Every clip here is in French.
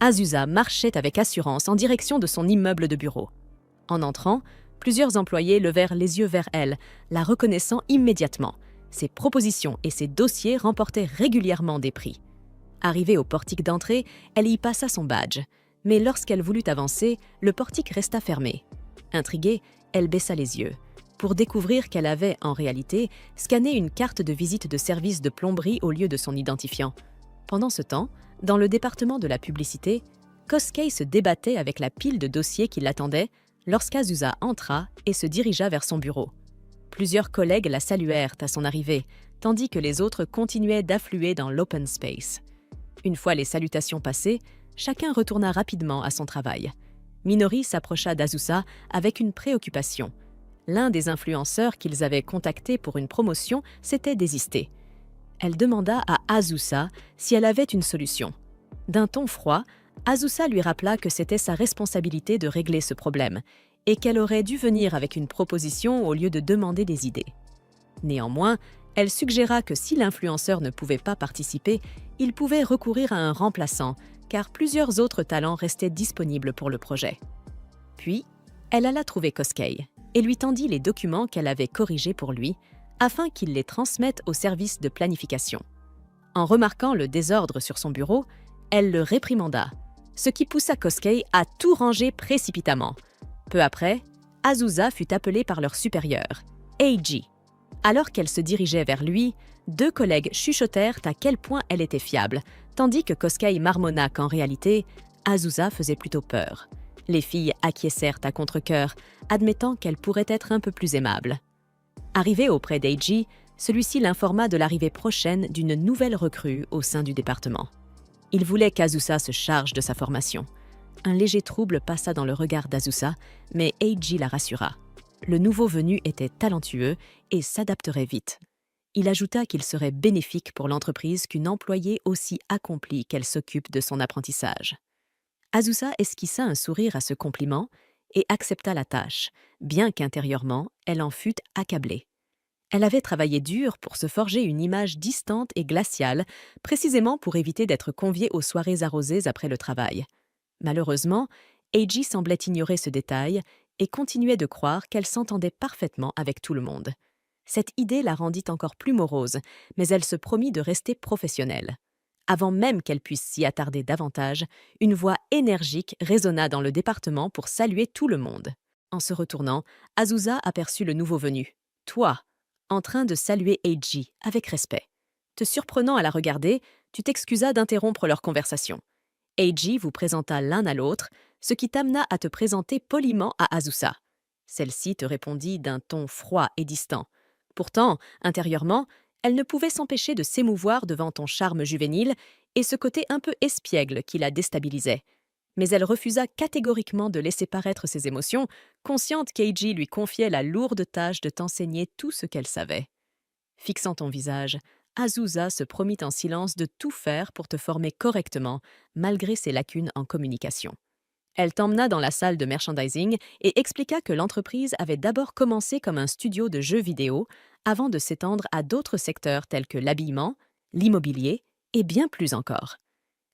Azusa marchait avec assurance en direction de son immeuble de bureau. En entrant, plusieurs employés levèrent les yeux vers elle, la reconnaissant immédiatement. Ses propositions et ses dossiers remportaient régulièrement des prix. Arrivée au portique d'entrée, elle y passa son badge. Mais lorsqu'elle voulut avancer, le portique resta fermé. Intriguée, elle baissa les yeux, pour découvrir qu'elle avait, en réalité, scanné une carte de visite de service de plomberie au lieu de son identifiant. Pendant ce temps, dans le département de la publicité, Koskei se débattait avec la pile de dossiers qui l'attendaient lorsqu'Azusa entra et se dirigea vers son bureau. Plusieurs collègues la saluèrent à son arrivée, tandis que les autres continuaient d'affluer dans l'open space. Une fois les salutations passées, chacun retourna rapidement à son travail. Minori s'approcha d'Azusa avec une préoccupation. L'un des influenceurs qu'ils avaient contacté pour une promotion s'était désisté. Elle demanda à Azusa si elle avait une solution. D'un ton froid, Azusa lui rappela que c'était sa responsabilité de régler ce problème et qu'elle aurait dû venir avec une proposition au lieu de demander des idées. Néanmoins, elle suggéra que si l'influenceur ne pouvait pas participer, il pouvait recourir à un remplaçant, car plusieurs autres talents restaient disponibles pour le projet. Puis, elle alla trouver Koskei et lui tendit les documents qu'elle avait corrigés pour lui, afin qu'il les transmette au service de planification. En remarquant le désordre sur son bureau, elle le réprimanda, ce qui poussa Koskei à tout ranger précipitamment. Peu après, Azusa fut appelée par leur supérieur, Eiji. Alors qu'elle se dirigeait vers lui, deux collègues chuchotèrent à quel point elle était fiable, tandis que Koskei marmonna qu'en réalité, Azusa faisait plutôt peur. Les filles acquiescèrent à contre-cœur, admettant qu'elle pourrait être un peu plus aimable. Arrivée auprès d'Eiji, celui-ci l'informa de l'arrivée prochaine d'une nouvelle recrue au sein du département. Il voulait qu'Azusa se charge de sa formation. Un léger trouble passa dans le regard d'Azusa, mais Eiji la rassura. Le nouveau venu était talentueux et s'adapterait vite. Il ajouta qu'il serait bénéfique pour l'entreprise qu'une employée aussi accomplie qu'elle s'occupe de son apprentissage. Azusa esquissa un sourire à ce compliment et accepta la tâche, bien qu'intérieurement, elle en fût accablée. Elle avait travaillé dur pour se forger une image distante et glaciale, précisément pour éviter d'être conviée aux soirées arrosées après le travail. Malheureusement, Eiji semblait ignorer ce détail et continuait de croire qu'elle s'entendait parfaitement avec tout le monde. Cette idée la rendit encore plus morose, mais elle se promit de rester professionnelle. Avant même qu'elle puisse s'y attarder davantage, une voix énergique résonna dans le département pour saluer tout le monde. En se retournant, Azusa aperçut le nouveau venu, toi, en train de saluer Eiji avec respect. Te surprenant à la regarder, tu t'excusas d'interrompre leur conversation. Eiji vous présenta l'un à l'autre, ce qui t'amena à te présenter poliment à Azusa. Celle-ci te répondit d'un ton froid et distant. Pourtant, intérieurement, elle ne pouvait s'empêcher de s'émouvoir devant ton charme juvénile et ce côté un peu espiègle qui la déstabilisait. Mais elle refusa catégoriquement de laisser paraître ses émotions, consciente qu'Eiji lui confiait la lourde tâche de t'enseigner tout ce qu'elle savait. Fixant ton visage, Azusa se promit en silence de tout faire pour te former correctement, malgré ses lacunes en communication. Elle t'emmena dans la salle de merchandising et expliqua que l'entreprise avait d'abord commencé comme un studio de jeux vidéo avant de s'étendre à d'autres secteurs tels que l'habillement, l'immobilier et bien plus encore.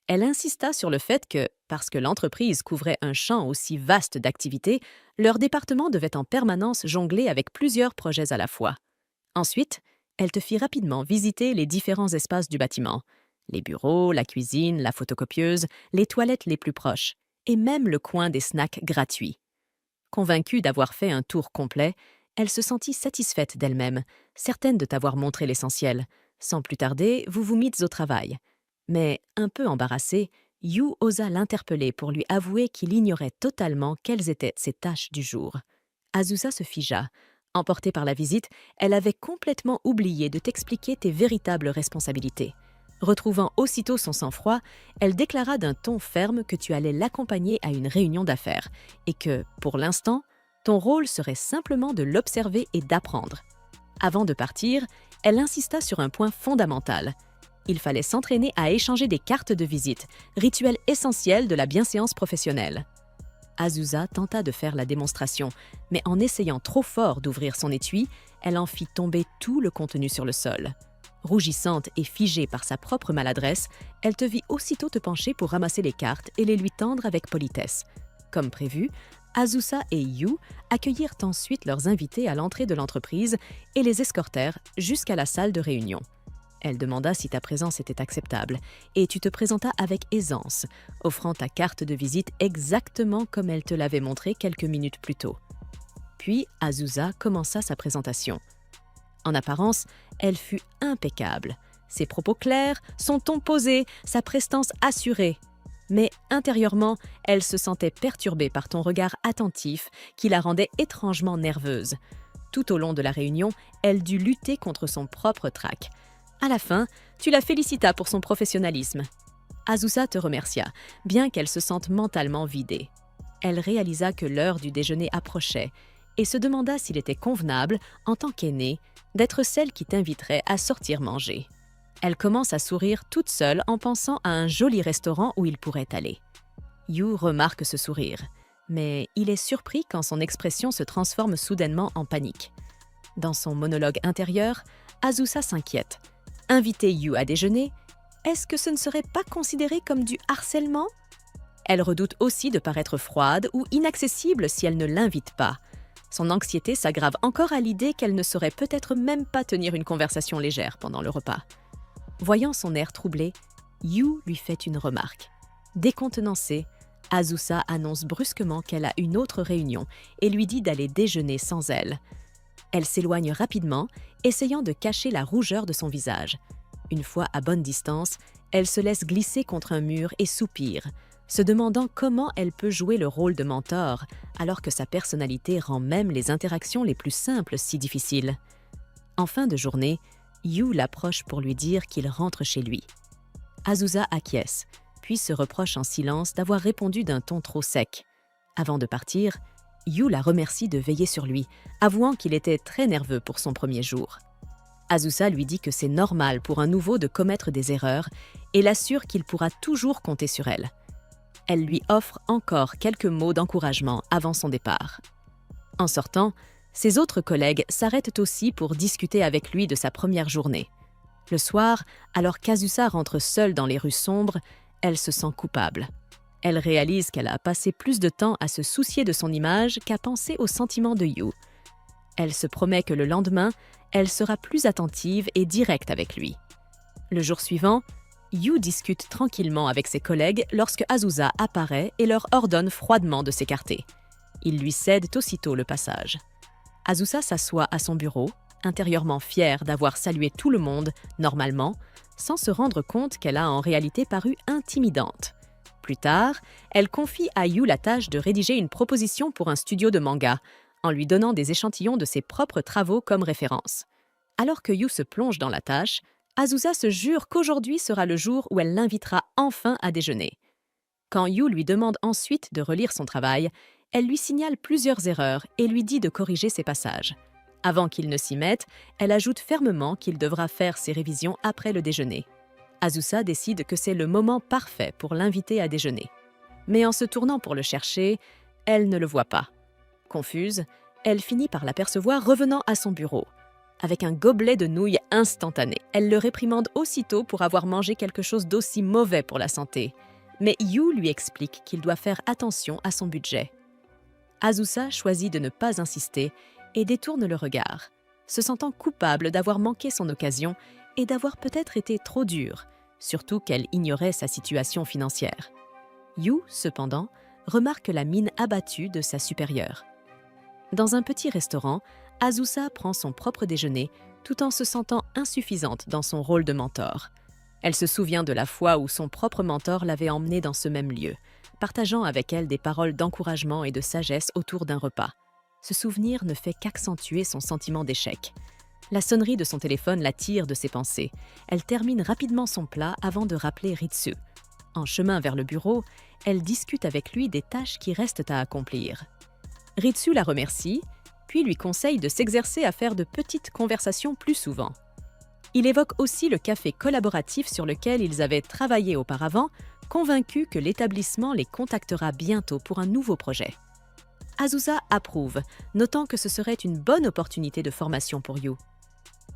Elle insista sur le fait que, parce que l'entreprise couvrait un champ aussi vaste d'activités, leur département devait en permanence jongler avec plusieurs projets à la fois. Ensuite, elle te fit rapidement visiter les différents espaces du bâtiment, les bureaux, la cuisine, la photocopieuse, les toilettes les plus proches, et même le coin des snacks gratuits. Convaincue d'avoir fait un tour complet, elle se sentit satisfaite d'elle-même, certaine de t'avoir montré l'essentiel. Sans plus tarder, vous vous mîtes au travail. Mais, un peu embarrassée, Yu osa l'interpeller pour lui avouer qu'il ignorait totalement quelles étaient ses tâches du jour. Azusa se figea. Emportée par la visite, elle avait complètement oublié de t'expliquer tes véritables responsabilités. Retrouvant aussitôt son sang-froid, elle déclara d'un ton ferme que tu allais l'accompagner à une réunion d'affaires et que, pour l'instant, ton rôle serait simplement de l'observer et d'apprendre. Avant de partir, elle insista sur un point fondamental. Il fallait s'entraîner à échanger des cartes de visite, rituel essentiel de la bienséance professionnelle. Azusa tenta de faire la démonstration, mais en essayant trop fort d'ouvrir son étui, elle en fit tomber tout le contenu sur le sol. Rougissante et figée par sa propre maladresse, elle te vit aussitôt te pencher pour ramasser les cartes et les lui tendre avec politesse. Comme prévu, Azusa et Yu accueillirent ensuite leurs invités à l'entrée de l'entreprise et les escortèrent jusqu'à la salle de réunion. Elle demanda si ta présence était acceptable et tu te présentas avec aisance, offrant ta carte de visite exactement comme elle te l'avait montré quelques minutes plus tôt. Puis Azusa commença sa présentation. En apparence, elle fut impeccable. Ses propos clairs, son ton posé, sa prestance assurée. Mais intérieurement, elle se sentait perturbée par ton regard attentif qui la rendait étrangement nerveuse. Tout au long de la réunion, elle dut lutter contre son propre trac. À la fin, tu la félicitas pour son professionnalisme. Azusa te remercia, bien qu'elle se sente mentalement vidée. Elle réalisa que l'heure du déjeuner approchait et se demanda s'il était convenable, en tant qu'aînée, d'être celle qui t'inviterait à sortir manger. Elle commence à sourire toute seule en pensant à un joli restaurant où il pourrait aller. Yu remarque ce sourire, mais il est surpris quand son expression se transforme soudainement en panique. Dans son monologue intérieur, Azusa s'inquiète. Inviter Yu à déjeuner, est-ce que ce ne serait pas considéré comme du harcèlement? Elle redoute aussi de paraître froide ou inaccessible si elle ne l'invite pas. Son anxiété s'aggrave encore à l'idée qu'elle ne saurait peut-être même pas tenir une conversation légère pendant le repas. Voyant son air troublé, Yu lui fait une remarque. Décontenancée, Azusa annonce brusquement qu'elle a une autre réunion et lui dit d'aller déjeuner sans elle. Elle s'éloigne rapidement, essayant de cacher la rougeur de son visage. Une fois à bonne distance, elle se laisse glisser contre un mur et soupire, se demandant comment elle peut jouer le rôle de mentor, alors que sa personnalité rend même les interactions les plus simples si difficiles. En fin de journée, Yu l'approche pour lui dire qu'il rentre chez lui. Azusa acquiesce, puis se reproche en silence d'avoir répondu d'un ton trop sec. Avant de partir, Yu la remercie de veiller sur lui, avouant qu'il était très nerveux pour son premier jour. Azusa lui dit que c'est normal pour un nouveau de commettre des erreurs et l'assure qu'il pourra toujours compter sur elle. Elle lui offre encore quelques mots d'encouragement avant son départ. En sortant, ses autres collègues s'arrêtent aussi pour discuter avec lui de sa première journée. Le soir, alors qu'Azusa rentre seule dans les rues sombres, elle se sent coupable. Elle réalise qu'elle a passé plus de temps à se soucier de son image qu'à penser aux sentiments de Yu. Elle se promet que le lendemain, elle sera plus attentive et directe avec lui. Le jour suivant, Yu discute tranquillement avec ses collègues lorsque Azusa apparaît et leur ordonne froidement de s'écarter. Ils lui cèdent aussitôt le passage. Azusa s'assoit à son bureau, intérieurement fière d'avoir salué tout le monde, normalement, sans se rendre compte qu'elle a en réalité paru intimidante. Plus tard, elle confie à Yu la tâche de rédiger une proposition pour un studio de manga, en lui donnant des échantillons de ses propres travaux comme référence. Alors que Yu se plonge dans la tâche, Azusa se jure qu'aujourd'hui sera le jour où elle l'invitera enfin à déjeuner. Quand Yu lui demande ensuite de relire son travail, elle lui signale plusieurs erreurs et lui dit de corriger ses passages. Avant qu'il ne s'y mette, elle ajoute fermement qu'il devra faire ses révisions après le déjeuner. Azusa décide que c'est le moment parfait pour l'inviter à déjeuner. Mais en se tournant pour le chercher, elle ne le voit pas. Confuse, elle finit par l'apercevoir revenant à son bureau, avec un gobelet de nouilles instantané. Elle le réprimande aussitôt pour avoir mangé quelque chose d'aussi mauvais pour la santé. Mais Yu lui explique qu'il doit faire attention à son budget. Azusa choisit de ne pas insister et détourne le regard, se sentant coupable d'avoir manqué son occasion et d'avoir peut-être été trop dure, surtout qu'elle ignorait sa situation financière. Yu, cependant, remarque la mine abattue de sa supérieure. Dans un petit restaurant, Azusa prend son propre déjeuner tout en se sentant insuffisante dans son rôle de mentor. Elle se souvient de la fois où son propre mentor l'avait emmenée dans ce même lieu, partageant avec elle des paroles d'encouragement et de sagesse autour d'un repas. Ce souvenir ne fait qu'accentuer son sentiment d'échec. La sonnerie de son téléphone la tire de ses pensées. Elle termine rapidement son plat avant de rappeler Ritsu. En chemin vers le bureau, elle discute avec lui des tâches qui restent à accomplir. Ritsu la remercie, puis lui conseille de s'exercer à faire de petites conversations plus souvent. Il évoque aussi le café collaboratif sur lequel ils avaient travaillé auparavant, convaincu que l'établissement les contactera bientôt pour un nouveau projet. Azusa approuve, notant que ce serait une bonne opportunité de formation pour Yu.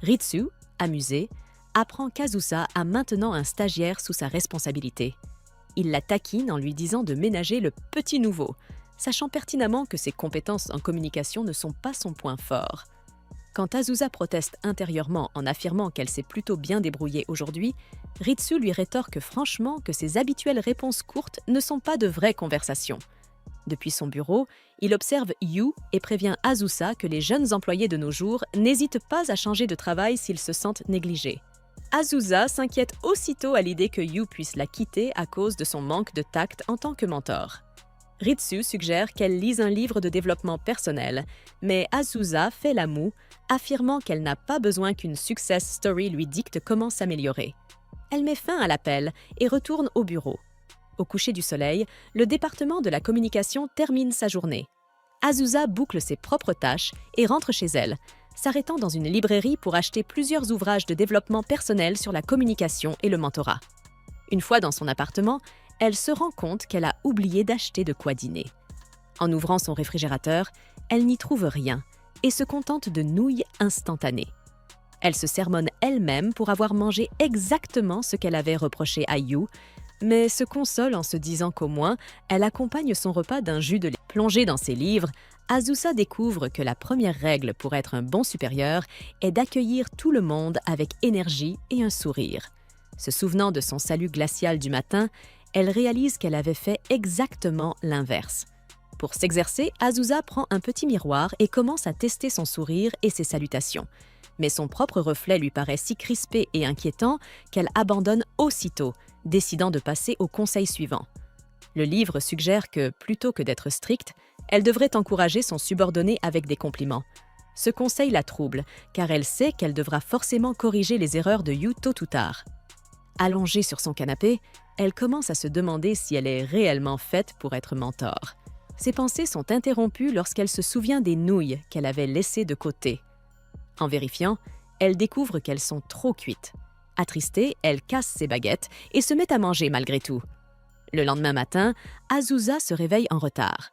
Ritsu, amusée, apprend qu'Azusa a maintenant un stagiaire sous sa responsabilité. Il la taquine en lui disant de ménager le petit nouveau, sachant pertinemment que ses compétences en communication ne sont pas son point fort. Quand Azusa proteste intérieurement en affirmant qu'elle s'est plutôt bien débrouillée aujourd'hui, Ritsu lui rétorque franchement que ses habituelles réponses courtes ne sont pas de vraies conversations. Depuis son bureau, il observe Yu et prévient Azusa que les jeunes employés de nos jours n'hésitent pas à changer de travail s'ils se sentent négligés. Azusa s'inquiète aussitôt à l'idée que Yu puisse la quitter à cause de son manque de tact en tant que mentor. Ritsu suggère qu'elle lise un livre de développement personnel, mais Azusa fait la moue, affirmant qu'elle n'a pas besoin qu'une success story lui dicte comment s'améliorer. Elle met fin à l'appel et retourne au bureau. Au coucher du soleil, le département de la communication termine sa journée. Azusa boucle ses propres tâches et rentre chez elle, s'arrêtant dans une librairie pour acheter plusieurs ouvrages de développement personnel sur la communication et le mentorat. Une fois dans son appartement, elle se rend compte qu'elle a oublié d'acheter de quoi dîner. En ouvrant son réfrigérateur, elle n'y trouve rien et se contente de nouilles instantanées. Elle se sermonne elle-même pour avoir mangé exactement ce qu'elle avait reproché à Yu, mais se console en se disant qu'au moins, elle accompagne son repas d'un jus de lait. Plongée dans ses livres, Azusa découvre que la première règle pour être un bon supérieur est d'accueillir tout le monde avec énergie et un sourire. Se souvenant de son salut glacial du matin, elle réalise qu'elle avait fait exactement l'inverse. Pour s'exercer, Azusa prend un petit miroir et commence à tester son sourire et ses salutations. Mais son propre reflet lui paraît si crispé et inquiétant qu'elle abandonne aussitôt, décidant de passer au conseil suivant. Le livre suggère que, plutôt que d'être stricte, elle devrait encourager son subordonné avec des compliments. Ce conseil la trouble, car elle sait qu'elle devra forcément corriger les erreurs de Yu tôt ou tard. Allongée sur son canapé, elle commence à se demander si elle est réellement faite pour être mentor. Ses pensées sont interrompues lorsqu'elle se souvient des nouilles qu'elle avait laissées de côté. En vérifiant, elle découvre qu'elles sont trop cuites. Attristée, elle casse ses baguettes et se met à manger malgré tout. Le lendemain matin, Azusa se réveille en retard.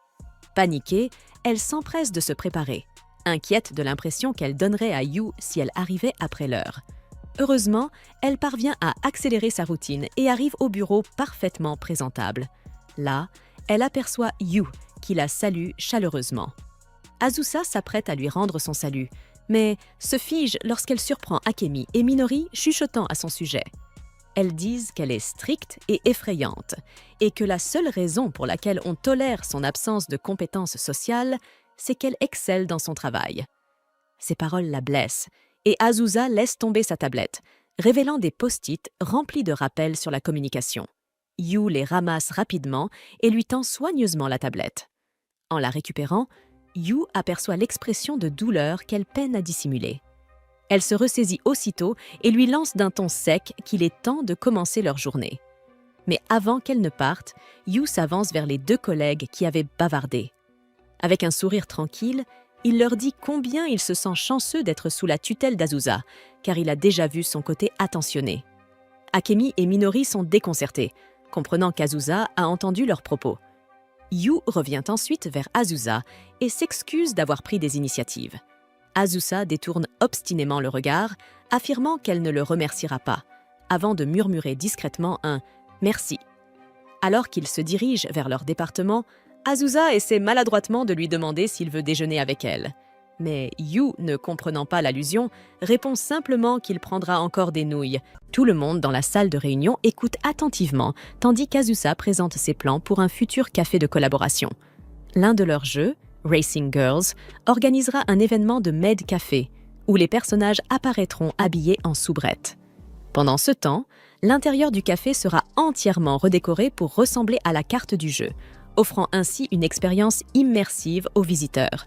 Paniquée, elle s'empresse de se préparer, inquiète de l'impression qu'elle donnerait à Yu si elle arrivait après l'heure. Heureusement, elle parvient à accélérer sa routine et arrive au bureau parfaitement présentable. Là, elle aperçoit Yu, qui la salue chaleureusement. Azusa s'apprête à lui rendre son salut, mais se fige lorsqu'elle surprend Akemi et Minori chuchotant à son sujet. Elles disent qu'elle est stricte et effrayante, et que la seule raison pour laquelle on tolère son absence de compétences sociales, c'est qu'elle excelle dans son travail. Ces paroles la blessent, et Azusa laisse tomber sa tablette, révélant des post-it remplis de rappels sur la communication. Yu les ramasse rapidement et lui tend soigneusement la tablette. En la récupérant, Yu aperçoit l'expression de douleur qu'elle peine à dissimuler. Elle se ressaisit aussitôt et lui lance d'un ton sec qu'il est temps de commencer leur journée. Mais avant qu'elle ne parte, Yu s'avance vers les deux collègues qui avaient bavardé. Avec un sourire tranquille, il leur dit combien il se sent chanceux d'être sous la tutelle d'Azusa, car il a déjà vu son côté attentionné. Akemi et Minori sont déconcertés, comprenant qu'Azusa a entendu leurs propos. Yu revient ensuite vers Azusa et s'excuse d'avoir pris des initiatives. Azusa détourne obstinément le regard, affirmant qu'elle ne le remerciera pas, avant de murmurer discrètement un « merci ». Alors qu'ils se dirigent vers leur département, Azusa essaie maladroitement de lui demander s'il veut déjeuner avec elle. Mais Yu, ne comprenant pas l'allusion, répond simplement qu'il prendra encore des nouilles. Tout le monde dans la salle de réunion écoute attentivement, tandis qu'Azusa présente ses plans pour un futur café de collaboration. L'un de leurs jeux, Racing Girls, organisera un événement de Med Café, où les personnages apparaîtront habillés en soubrette. Pendant ce temps, l'intérieur du café sera entièrement redécoré pour ressembler à la carte du jeu, offrant ainsi une expérience immersive aux visiteurs.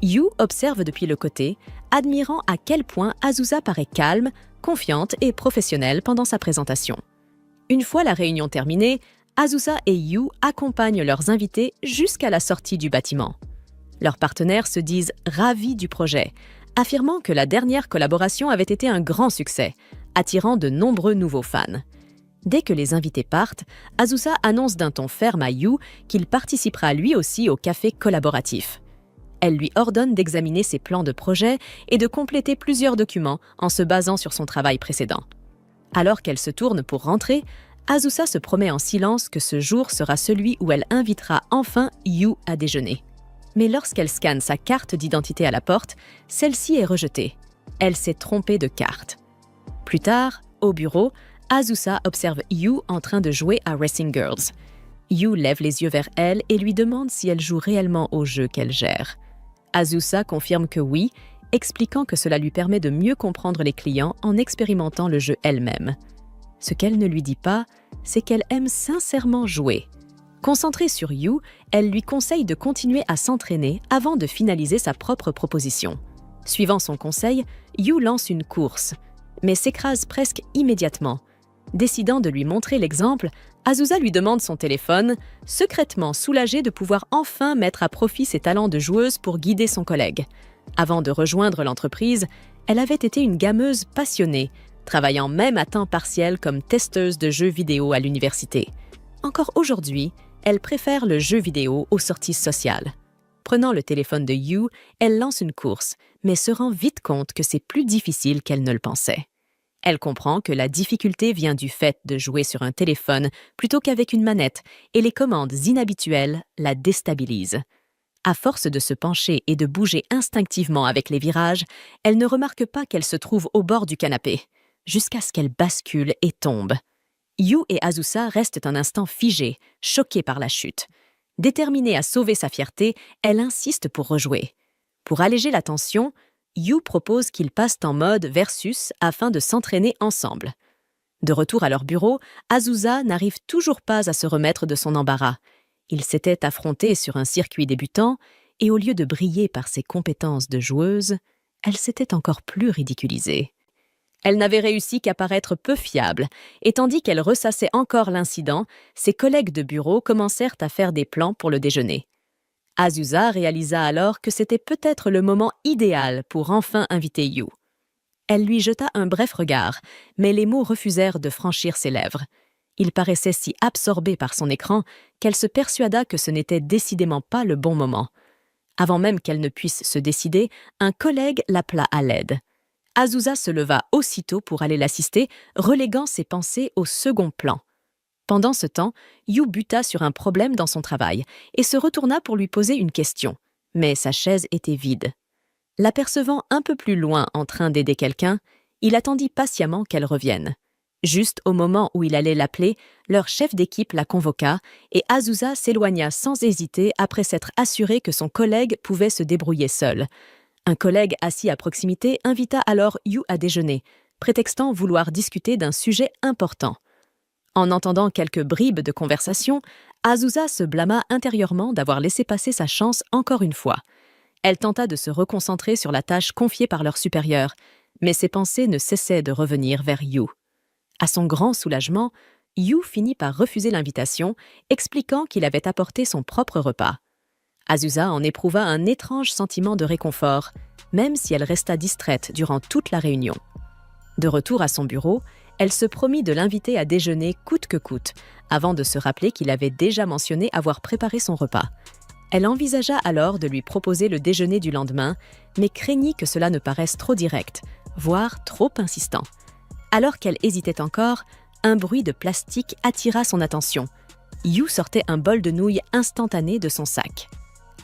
Yu observe depuis le côté, admirant à quel point Azusa paraît calme, confiante et professionnelle pendant sa présentation. Une fois la réunion terminée, Azusa et Yu accompagnent leurs invités jusqu'à la sortie du bâtiment. Leurs partenaires se disent ravis du projet, affirmant que la dernière collaboration avait été un grand succès, attirant de nombreux nouveaux fans. Dès que les invités partent, Azusa annonce d'un ton ferme à Yu qu'il participera lui aussi au café collaboratif. Elle lui ordonne d'examiner ses plans de projet et de compléter plusieurs documents en se basant sur son travail précédent. Alors qu'elle se tourne pour rentrer, Azusa se promet en silence que ce jour sera celui où elle invitera enfin Yu à déjeuner. Mais lorsqu'elle scanne sa carte d'identité à la porte, celle-ci est rejetée. Elle s'est trompée de carte. Plus tard, au bureau, Azusa observe Yu en train de jouer à Racing Girls. Yu lève les yeux vers elle et lui demande si elle joue réellement au jeu qu'elle gère. Azusa confirme que oui, expliquant que cela lui permet de mieux comprendre les clients en expérimentant le jeu elle-même. Ce qu'elle ne lui dit pas, c'est qu'elle aime sincèrement jouer. Concentrée sur Yu, elle lui conseille de continuer à s'entraîner avant de finaliser sa propre proposition. Suivant son conseil, Yu lance une course, mais s'écrase presque immédiatement. Décidant de lui montrer l'exemple, Azusa lui demande son téléphone, secrètement soulagée de pouvoir enfin mettre à profit ses talents de joueuse pour guider son collègue. Avant de rejoindre l'entreprise, elle avait été une gameuse passionnée, travaillant même à temps partiel comme testeuse de jeux vidéo à l'université. Encore aujourd'hui, elle préfère le jeu vidéo aux sorties sociales. Prenant le téléphone de Yu, elle lance une course, mais se rend vite compte que c'est plus difficile qu'elle ne le pensait. Elle comprend que la difficulté vient du fait de jouer sur un téléphone plutôt qu'avec une manette, et les commandes inhabituelles la déstabilisent. À force de se pencher et de bouger instinctivement avec les virages, elle ne remarque pas qu'elle se trouve au bord du canapé, jusqu'à ce qu'elle bascule et tombe. Yu et Azusa restent un instant figés, choqués par la chute. Déterminée à sauver sa fierté, elle insiste pour rejouer. Pour alléger la tension, Yu propose qu'ils passent en mode versus afin de s'entraîner ensemble. De retour à leur bureau, Azusa n'arrive toujours pas à se remettre de son embarras. Ils s'étaient affrontés sur un circuit débutant, et au lieu de briller par ses compétences de joueuse, elle s'était encore plus ridiculisée. Elle n'avait réussi qu'à paraître peu fiable, et tandis qu'elle ressassait encore l'incident, ses collègues de bureau commencèrent à faire des plans pour le déjeuner. Azusa réalisa alors que c'était peut-être le moment idéal pour enfin inviter Yu. Elle lui jeta un bref regard, mais les mots refusèrent de franchir ses lèvres. Il paraissait si absorbé par son écran qu'elle se persuada que ce n'était décidément pas le bon moment. Avant même qu'elle ne puisse se décider, un collègue l'appela à l'aide. Azusa se leva aussitôt pour aller l'assister, reléguant ses pensées au second plan. Pendant ce temps, Yu buta sur un problème dans son travail et se retourna pour lui poser une question. Mais sa chaise était vide. L'apercevant un peu plus loin en train d'aider quelqu'un, il attendit patiemment qu'elle revienne. Juste au moment où il allait l'appeler, leur chef d'équipe la convoqua et Azusa s'éloigna sans hésiter après s'être assuré que son collègue pouvait se débrouiller seul. Un collègue assis à proximité invita alors Yu à déjeuner, prétextant vouloir discuter d'un sujet important. En entendant quelques bribes de conversation, Azusa se blâma intérieurement d'avoir laissé passer sa chance encore une fois. Elle tenta de se reconcentrer sur la tâche confiée par leur supérieur, mais ses pensées ne cessaient de revenir vers Yu. À son grand soulagement, Yu finit par refuser l'invitation, expliquant qu'il avait apporté son propre repas. Azusa en éprouva un étrange sentiment de réconfort, même si elle resta distraite durant toute la réunion. De retour à son bureau, elle se promit de l'inviter à déjeuner coûte que coûte, avant de se rappeler qu'il avait déjà mentionné avoir préparé son repas. Elle envisagea alors de lui proposer le déjeuner du lendemain, mais craignit que cela ne paraisse trop direct, voire trop insistant. Alors qu'elle hésitait encore, un bruit de plastique attira son attention. Yu sortait un bol de nouilles instantané de son sac.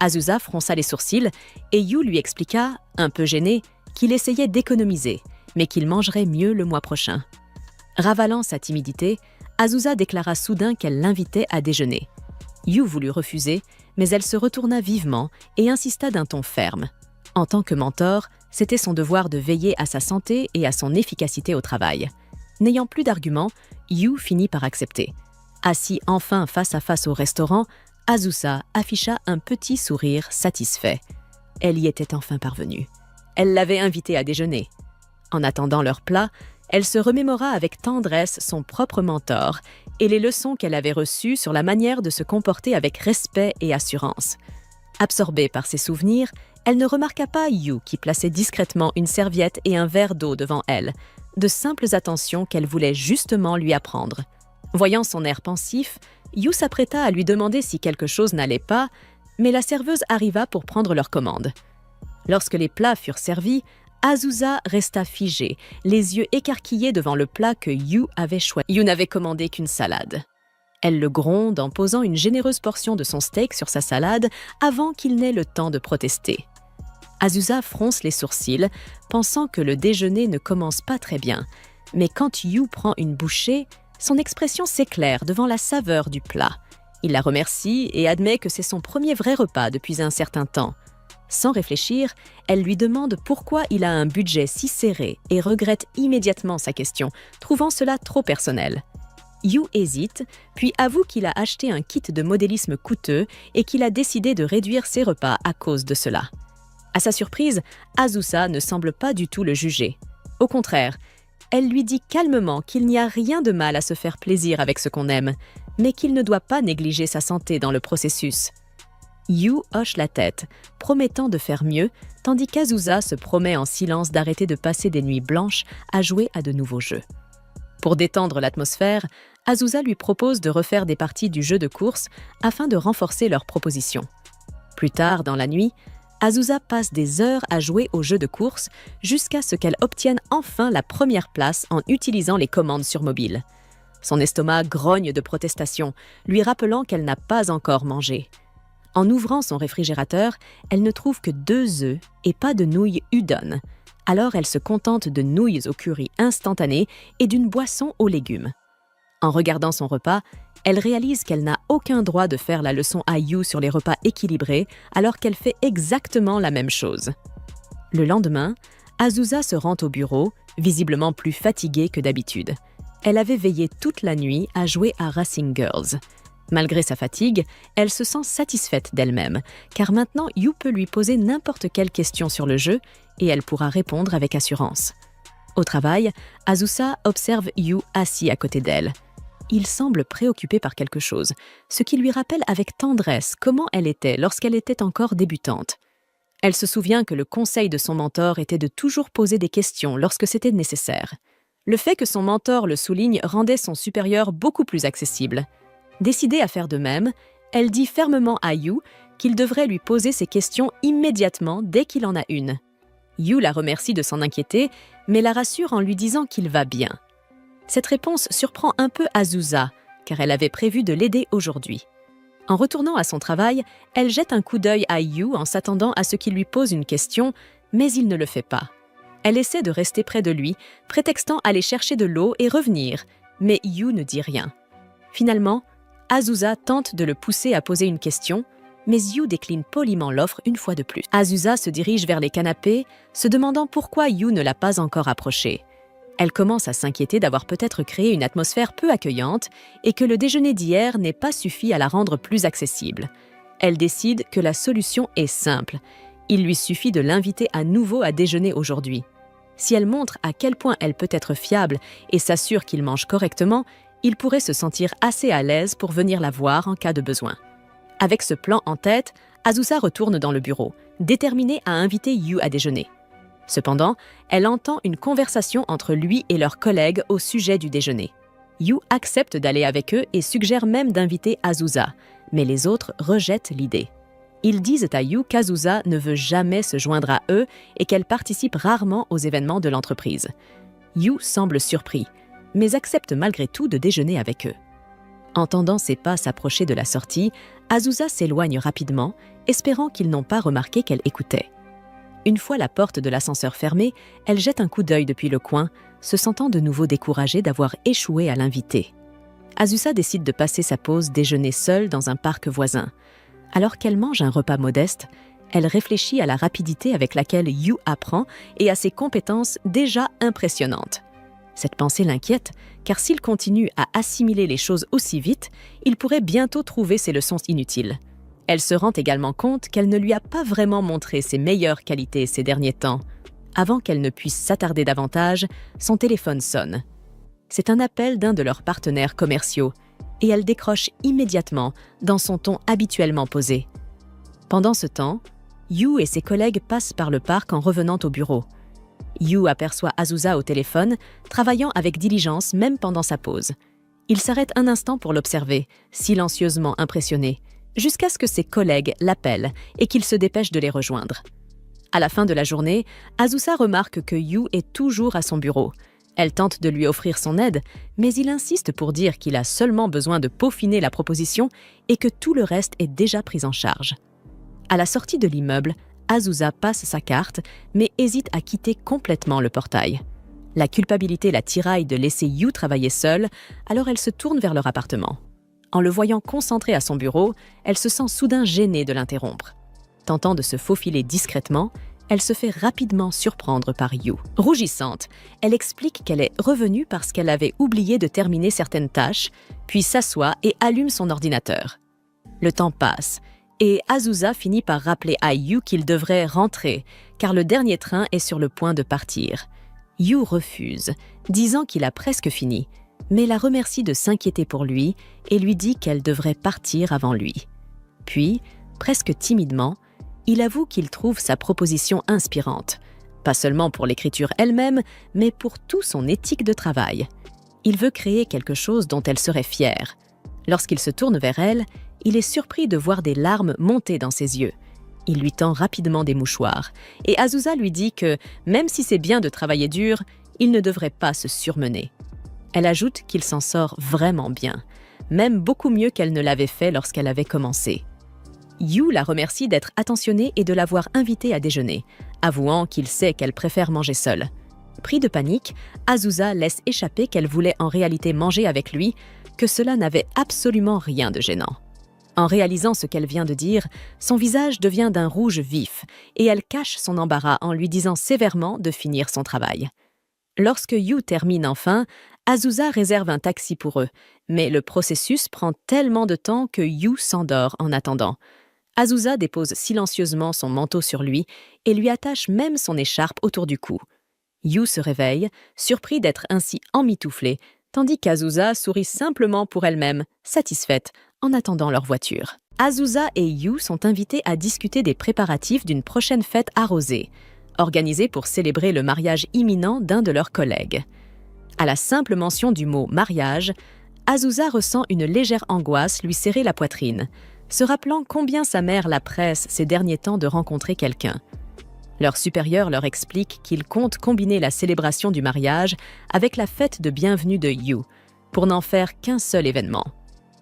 Azusa fronça les sourcils et Yu lui expliqua, un peu gêné, qu'il essayait d'économiser, mais qu'il mangerait mieux le mois prochain. Ravalant sa timidité, Azusa déclara soudain qu'elle l'invitait à déjeuner. Yu voulut refuser, mais elle se retourna vivement et insista d'un ton ferme. En tant que mentor, c'était son devoir de veiller à sa santé et à son efficacité au travail. N'ayant plus d'arguments, Yu finit par accepter. Assis enfin face à face au restaurant, Azusa afficha un petit sourire satisfait. Elle y était enfin parvenue. Elle l'avait invité à déjeuner. En attendant leur plat, elle se remémora avec tendresse son propre mentor et les leçons qu'elle avait reçues sur la manière de se comporter avec respect et assurance. Absorbée par ses souvenirs, elle ne remarqua pas Yu qui plaçait discrètement une serviette et un verre d'eau devant elle, de simples attentions qu'elle voulait justement lui apprendre. Voyant son air pensif, Yu s'apprêta à lui demander si quelque chose n'allait pas, mais la serveuse arriva pour prendre leur commande. Lorsque les plats furent servis, Azusa resta figée, les yeux écarquillés devant le plat que Yu avait choisi. Yu n'avait commandé qu'une salade. Elle le gronde en posant une généreuse portion de son steak sur sa salade avant qu'il n'ait le temps de protester. Azusa fronce les sourcils, pensant que le déjeuner ne commence pas très bien. Mais quand Yu prend une bouchée, son expression s'éclaire devant la saveur du plat. Il la remercie et admet que c'est son premier vrai repas depuis un certain temps. Sans réfléchir, elle lui demande pourquoi il a un budget si serré et regrette immédiatement sa question, trouvant cela trop personnel. Yu hésite, puis avoue qu'il a acheté un kit de modélisme coûteux et qu'il a décidé de réduire ses repas à cause de cela. À sa surprise, Azusa ne semble pas du tout le juger. Au contraire, elle lui dit calmement qu'il n'y a rien de mal à se faire plaisir avec ce qu'on aime, mais qu'il ne doit pas négliger sa santé dans le processus. Yu hoche la tête, promettant de faire mieux, tandis qu'Azusa se promet en silence d'arrêter de passer des nuits blanches à jouer à de nouveaux jeux. Pour détendre l'atmosphère, Azusa lui propose de refaire des parties du jeu de course afin de renforcer leur proposition. Plus tard dans la nuit, Azusa passe des heures à jouer au jeu de course jusqu'à ce qu'elle obtienne enfin la première place en utilisant les commandes sur mobile. Son estomac grogne de protestation, lui rappelant qu'elle n'a pas encore mangé. En ouvrant son réfrigérateur, elle ne trouve que 2 œufs et pas de nouilles udon. Alors elle se contente de nouilles au curry instantané et d'une boisson aux légumes. En regardant son repas, elle réalise qu'elle n'a aucun droit de faire la leçon à Yu sur les repas équilibrés alors qu'elle fait exactement la même chose. Le lendemain, Azusa se rend au bureau, visiblement plus fatiguée que d'habitude. Elle avait veillé toute la nuit à jouer à Racing Girls. Malgré sa fatigue, elle se sent satisfaite d'elle-même, car maintenant Yu peut lui poser n'importe quelle question sur le jeu et elle pourra répondre avec assurance. Au travail, Azusa observe Yu assis à côté d'elle. Il semble préoccupé par quelque chose, ce qui lui rappelle avec tendresse comment elle était lorsqu'elle était encore débutante. Elle se souvient que le conseil de son mentor était de toujours poser des questions lorsque c'était nécessaire. Le fait que son mentor le souligne rendait son supérieur beaucoup plus accessible. Décidée à faire de même, elle dit fermement à Yu qu'il devrait lui poser ses questions immédiatement dès qu'il en a une. Yu la remercie de s'en inquiéter, mais la rassure en lui disant qu'il va bien. Cette réponse surprend un peu Azusa, car elle avait prévu de l'aider aujourd'hui. En retournant à son travail, elle jette un coup d'œil à Yu en s'attendant à ce qu'il lui pose une question, mais il ne le fait pas. Elle essaie de rester près de lui, prétextant aller chercher de l'eau et revenir, mais Yu ne dit rien. Finalement, Azusa tente de le pousser à poser une question, mais Yu décline poliment l'offre une fois de plus. Azusa se dirige vers les canapés, se demandant pourquoi Yu ne l'a pas encore approché. Elle commence à s'inquiéter d'avoir peut-être créé une atmosphère peu accueillante et que le déjeuner d'hier n'ait pas suffi à la rendre plus accessible. Elle décide que la solution est simple. Il lui suffit de l'inviter à nouveau à déjeuner aujourd'hui. Si elle montre à quel point elle peut être fiable et s'assure qu'il mange correctement, il pourrait se sentir assez à l'aise pour venir la voir en cas de besoin. Avec ce plan en tête, Azusa retourne dans le bureau, déterminée à inviter Yu à déjeuner. Cependant, elle entend une conversation entre lui et leurs collègues au sujet du déjeuner. Yu accepte d'aller avec eux et suggère même d'inviter Azusa, mais les autres rejettent l'idée. Ils disent à Yu qu'Azusa ne veut jamais se joindre à eux et qu'elle participe rarement aux événements de l'entreprise. Yu semble surpris, mais accepte malgré tout de déjeuner avec eux. Entendant ses pas s'approcher de la sortie, Azusa s'éloigne rapidement, espérant qu'ils n'ont pas remarqué qu'elle écoutait. Une fois la porte de l'ascenseur fermée, elle jette un coup d'œil depuis le coin, se sentant de nouveau découragée d'avoir échoué à l'inviter. Azusa décide de passer sa pause déjeuner seule dans un parc voisin. Alors qu'elle mange un repas modeste, elle réfléchit à la rapidité avec laquelle Yu apprend et à ses compétences déjà impressionnantes. Cette pensée l'inquiète, car s'il continue à assimiler les choses aussi vite, il pourrait bientôt trouver ses leçons inutiles. Elle se rend également compte qu'elle ne lui a pas vraiment montré ses meilleures qualités ces derniers temps. Avant qu'elle ne puisse s'attarder davantage, son téléphone sonne. C'est un appel d'un de leurs partenaires commerciaux, et elle décroche immédiatement dans son ton habituellement posé. Pendant ce temps, Yu et ses collègues passent par le parc en revenant au bureau. Yu aperçoit Azusa au téléphone, travaillant avec diligence même pendant sa pause. Il s'arrête un instant pour l'observer, silencieusement impressionné, jusqu'à ce que ses collègues l'appellent et qu'il se dépêche de les rejoindre. À la fin de la journée, Azusa remarque que Yu est toujours à son bureau. Elle tente de lui offrir son aide, mais il insiste pour dire qu'il a seulement besoin de peaufiner la proposition et que tout le reste est déjà pris en charge. À la sortie de l'immeuble, Azusa passe sa carte, mais hésite à quitter complètement le portail. La culpabilité la tiraille de laisser Yu travailler seule, alors elle se tourne vers leur appartement. En le voyant concentré à son bureau, elle se sent soudain gênée de l'interrompre. Tentant de se faufiler discrètement, elle se fait rapidement surprendre par Yu. Rougissante, elle explique qu'elle est revenue parce qu'elle avait oublié de terminer certaines tâches, puis s'assoit et allume son ordinateur. Le temps passe, et Azusa finit par rappeler à Yu qu'il devrait rentrer, car le dernier train est sur le point de partir. Yu refuse, disant qu'il a presque fini, mais la remercie de s'inquiéter pour lui et lui dit qu'elle devrait partir avant lui. Puis, presque timidement, il avoue qu'il trouve sa proposition inspirante, pas seulement pour l'écriture elle-même, mais pour tout son éthique de travail. Il veut créer quelque chose dont elle serait fière. Lorsqu'il se tourne vers elle, il est surpris de voir des larmes monter dans ses yeux. Il lui tend rapidement des mouchoirs, et Azusa lui dit que, même si c'est bien de travailler dur, il ne devrait pas se surmener. Elle ajoute qu'il s'en sort vraiment bien, même beaucoup mieux qu'elle ne l'avait fait lorsqu'elle avait commencé. Yu la remercie d'être attentionnée et de l'avoir invitée à déjeuner, avouant qu'il sait qu'elle préfère manger seule. Pris de panique, Azusa laisse échapper qu'elle voulait en réalité manger avec lui, que cela n'avait absolument rien de gênant. En réalisant ce qu'elle vient de dire, son visage devient d'un rouge vif et elle cache son embarras en lui disant sévèrement de finir son travail. Lorsque Yu termine enfin, Azusa réserve un taxi pour eux, mais le processus prend tellement de temps que Yu s'endort en attendant. Azusa dépose silencieusement son manteau sur lui et lui attache même son écharpe autour du cou. Yu se réveille, surpris d'être ainsi emmitouflé, tandis qu'Azusa sourit simplement pour elle-même, satisfaite, en attendant leur voiture. Azusa et Yu sont invités à discuter des préparatifs d'une prochaine fête arrosée, organisée pour célébrer le mariage imminent d'un de leurs collègues. À la simple mention du mot « mariage », Azusa ressent une légère angoisse lui serrer la poitrine, se rappelant combien sa mère la presse ces derniers temps de rencontrer quelqu'un. Leur supérieur leur explique qu'ils comptent combiner la célébration du mariage avec la fête de bienvenue de Yu, pour n'en faire qu'un seul événement.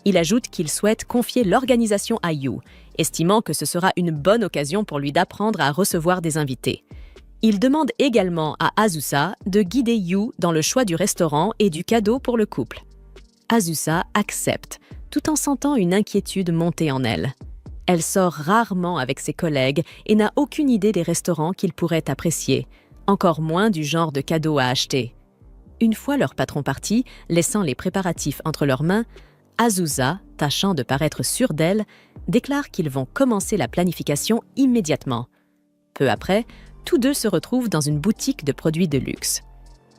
Il ajoute qu'il souhaite confier l'organisation à Yu, estimant que ce sera une bonne occasion pour lui d'apprendre à recevoir des invités. Il demande également à Azusa de guider Yu dans le choix du restaurant et du cadeau pour le couple. Azusa accepte, tout en sentant une inquiétude monter en elle. Elle sort rarement avec ses collègues et n'a aucune idée des restaurants qu'ils pourraient apprécier, encore moins du genre de cadeaux à acheter. Une fois leur patron parti, laissant les préparatifs entre leurs mains, Azusa, tâchant de paraître sûre d'elle, déclare qu'ils vont commencer la planification immédiatement. Peu après, tous deux se retrouvent dans une boutique de produits de luxe.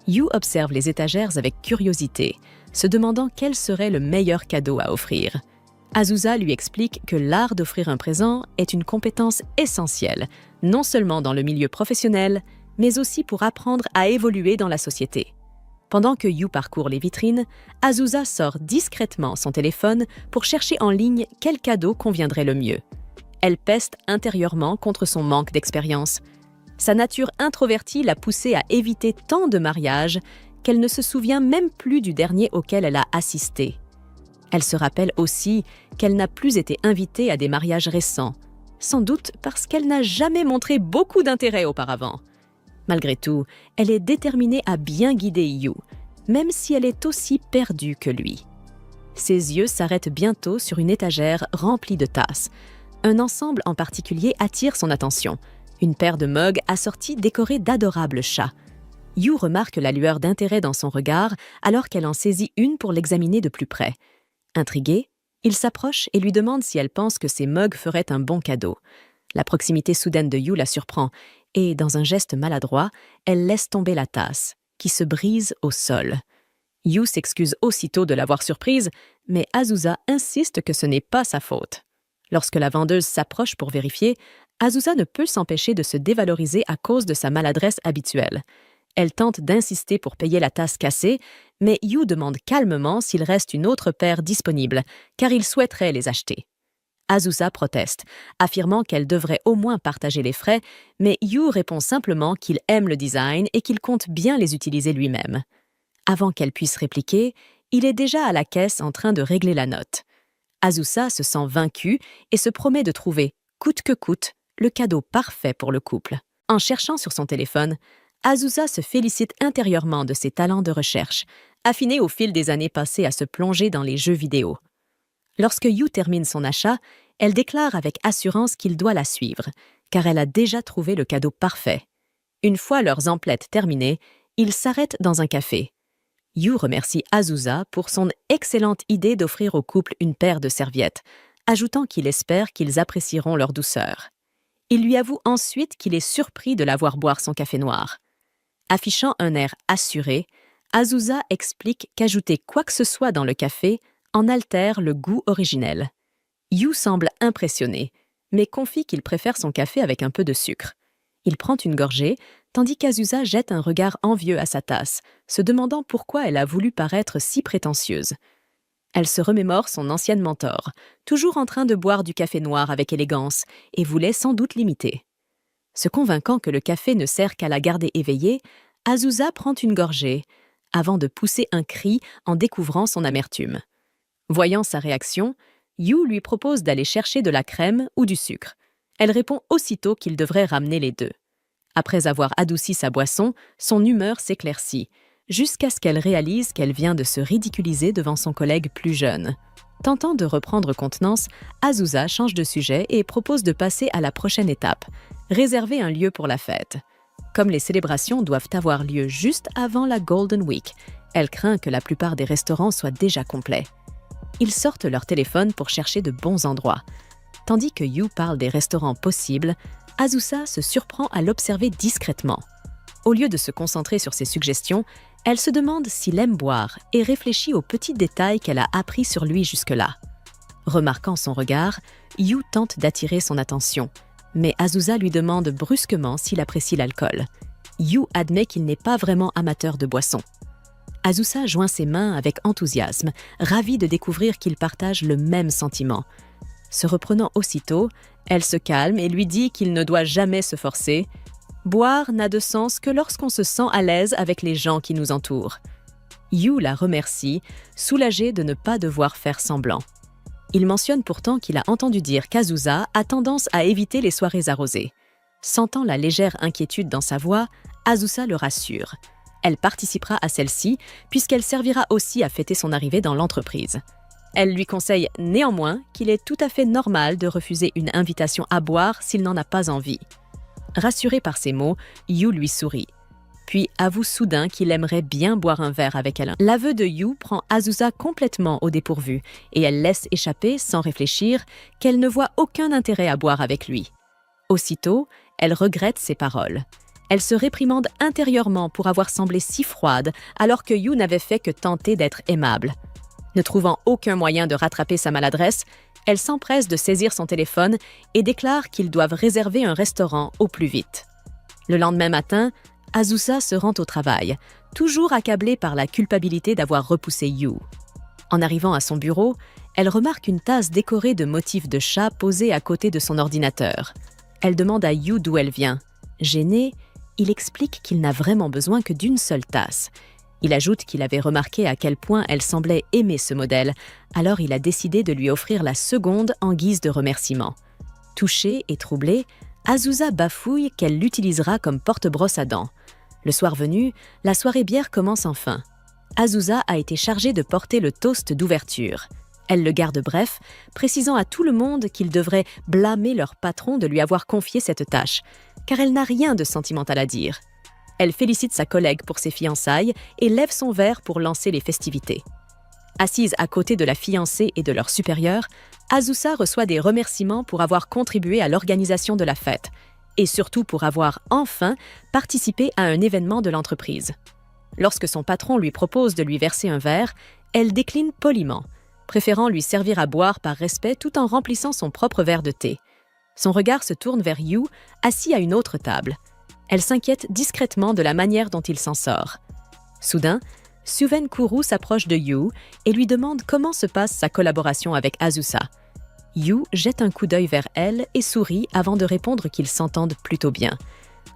Yu observe les étagères avec curiosité, se demandant quel serait le meilleur cadeau à offrir. Azusa lui explique que l'art d'offrir un présent est une compétence essentielle, non seulement dans le milieu professionnel, mais aussi pour apprendre à évoluer dans la société. Pendant que Yu parcourt les vitrines, Azusa sort discrètement son téléphone pour chercher en ligne quel cadeau conviendrait le mieux. Elle peste intérieurement contre son manque d'expérience. Sa nature introvertie l'a poussée à éviter tant de mariages qu'elle ne se souvient même plus du dernier auquel elle a assisté. Elle se rappelle aussi qu'elle n'a plus été invitée à des mariages récents, sans doute parce qu'elle n'a jamais montré beaucoup d'intérêt auparavant. Malgré tout, elle est déterminée à bien guider Yu, même si elle est aussi perdue que lui. Ses yeux s'arrêtent bientôt sur une étagère remplie de tasses. Un ensemble en particulier attire son attention, une paire de mugs assortis décorés d'adorables chats. Yu remarque la lueur d'intérêt dans son regard alors qu'elle en saisit une pour l'examiner de plus près. Intrigué, il s'approche et lui demande si elle pense que ces mugs feraient un bon cadeau. La proximité soudaine de Yu la surprend et, dans un geste maladroit, elle laisse tomber la tasse, qui se brise au sol. Yu s'excuse aussitôt de l'avoir surprise, mais Azusa insiste que ce n'est pas sa faute. Lorsque la vendeuse s'approche pour vérifier, Azusa ne peut s'empêcher de se dévaloriser à cause de sa maladresse habituelle. Elle tente d'insister pour payer la tasse cassée, mais Yu demande calmement s'il reste une autre paire disponible, car il souhaiterait les acheter. Azusa proteste, affirmant qu'elle devrait au moins partager les frais, mais Yu répond simplement qu'il aime le design et qu'il compte bien les utiliser lui-même. Avant qu'elle puisse répliquer, il est déjà à la caisse en train de régler la note. Azusa se sent vaincue et se promet de trouver, coûte que coûte, le cadeau parfait pour le couple. En cherchant sur son téléphone, Azusa se félicite intérieurement de ses talents de recherche, affinés au fil des années passées à se plonger dans les jeux vidéo. Lorsque Yu termine son achat, elle déclare avec assurance qu'il doit la suivre, car elle a déjà trouvé le cadeau parfait. Une fois leurs emplettes terminées, ils s'arrêtent dans un café. Yu remercie Azusa pour son excellente idée d'offrir au couple une paire de serviettes, ajoutant qu'il espère qu'ils apprécieront leur douceur. Il lui avoue ensuite qu'il est surpris de la voir boire son café noir. Affichant un air assuré, Azusa explique qu'ajouter quoi que ce soit dans le café en altère le goût originel. Yu semble impressionné, mais confie qu'il préfère son café avec un peu de sucre. Il prend une gorgée, tandis qu'Azusa jette un regard envieux à sa tasse, se demandant pourquoi elle a voulu paraître si prétentieuse. Elle se remémore son ancienne mentor, toujours en train de boire du café noir avec élégance, et voulait sans doute l'imiter. Se convainquant que le café ne sert qu'à la garder éveillée, Azusa prend une gorgée, avant de pousser un cri en découvrant son amertume. Voyant sa réaction, Yu lui propose d'aller chercher de la crème ou du sucre. Elle répond aussitôt qu'il devrait ramener les deux. Après avoir adouci sa boisson, son humeur s'éclaircit, jusqu'à ce qu'elle réalise qu'elle vient de se ridiculiser devant son collègue plus jeune. Tentant de reprendre contenance, Azusa change de sujet et propose de passer à la prochaine étape, réserver un lieu pour la fête. Comme les célébrations doivent avoir lieu juste avant la Golden Week, elle craint que la plupart des restaurants soient déjà complets. Ils sortent leur téléphone pour chercher de bons endroits. Tandis que Yu parle des restaurants possibles, Azusa se surprend à l'observer discrètement. Au lieu de se concentrer sur ses suggestions, elle se demande s'il aime boire et réfléchit aux petits détails qu'elle a appris sur lui jusque-là. Remarquant son regard, Yu tente d'attirer son attention, mais Azusa lui demande brusquement s'il apprécie l'alcool. Yu admet qu'il n'est pas vraiment amateur de boissons. Azusa joint ses mains avec enthousiasme, ravie de découvrir qu'ils partagent le même sentiment. Se reprenant aussitôt, elle se calme et lui dit qu'il ne doit jamais se forcer. Boire n'a de sens que lorsqu'on se sent à l'aise avec les gens qui nous entourent. Yu la remercie, soulagé de ne pas devoir faire semblant. Il mentionne pourtant qu'il a entendu dire qu'Azusa a tendance à éviter les soirées arrosées. Sentant la légère inquiétude dans sa voix, Azusa le rassure. Elle participera à celle-ci puisqu'elle servira aussi à fêter son arrivée dans l'entreprise. Elle lui conseille néanmoins qu'il est tout à fait normal de refuser une invitation à boire s'il n'en a pas envie. Rassuré par ces mots, Yu lui sourit, puis avoue soudain qu'il aimerait bien boire un verre avec elle. L'aveu de Yu prend Azusa complètement au dépourvu et elle laisse échapper, sans réfléchir, qu'elle ne voit aucun intérêt à boire avec lui. Aussitôt, elle regrette ses paroles. Elle se réprimande intérieurement pour avoir semblé si froide alors que Yu n'avait fait que tenter d'être aimable. Ne trouvant aucun moyen de rattraper sa maladresse, elle s'empresse de saisir son téléphone et déclare qu'ils doivent réserver un restaurant au plus vite. Le lendemain matin, Azusa se rend au travail, toujours accablée par la culpabilité d'avoir repoussé Yu. En arrivant à son bureau, elle remarque une tasse décorée de motifs de chat posée à côté de son ordinateur. Elle demande à Yu d'où elle vient. Gêné, il explique qu'il n'a vraiment besoin que d'une seule tasse. Il ajoute qu'il avait remarqué à quel point elle semblait aimer ce modèle, alors il a décidé de lui offrir la seconde en guise de remerciement. Touchée et troublée, Azusa bafouille qu'elle l'utilisera comme porte-brosse à dents. Le soir venu, la soirée bière commence enfin. Azusa a été chargée de porter le toast d'ouverture. Elle le garde bref, précisant à tout le monde qu'ils devraient blâmer leur patron de lui avoir confié cette tâche, car elle n'a rien de sentimental à dire. Elle félicite sa collègue pour ses fiançailles et lève son verre pour lancer les festivités. Assise à côté de la fiancée et de leur supérieur, Azusa reçoit des remerciements pour avoir contribué à l'organisation de la fête et surtout pour avoir enfin participé à un événement de l'entreprise. Lorsque son patron lui propose de lui verser un verre, elle décline poliment, préférant lui servir à boire par respect tout en remplissant son propre verre de thé. Son regard se tourne vers Yu, assis à une autre table. Elle s'inquiète discrètement de la manière dont il s'en sort. Soudain, Suven Kuru s'approche de Yu et lui demande comment se passe sa collaboration avec Azusa. Yu jette un coup d'œil vers elle et sourit avant de répondre qu'ils s'entendent plutôt bien.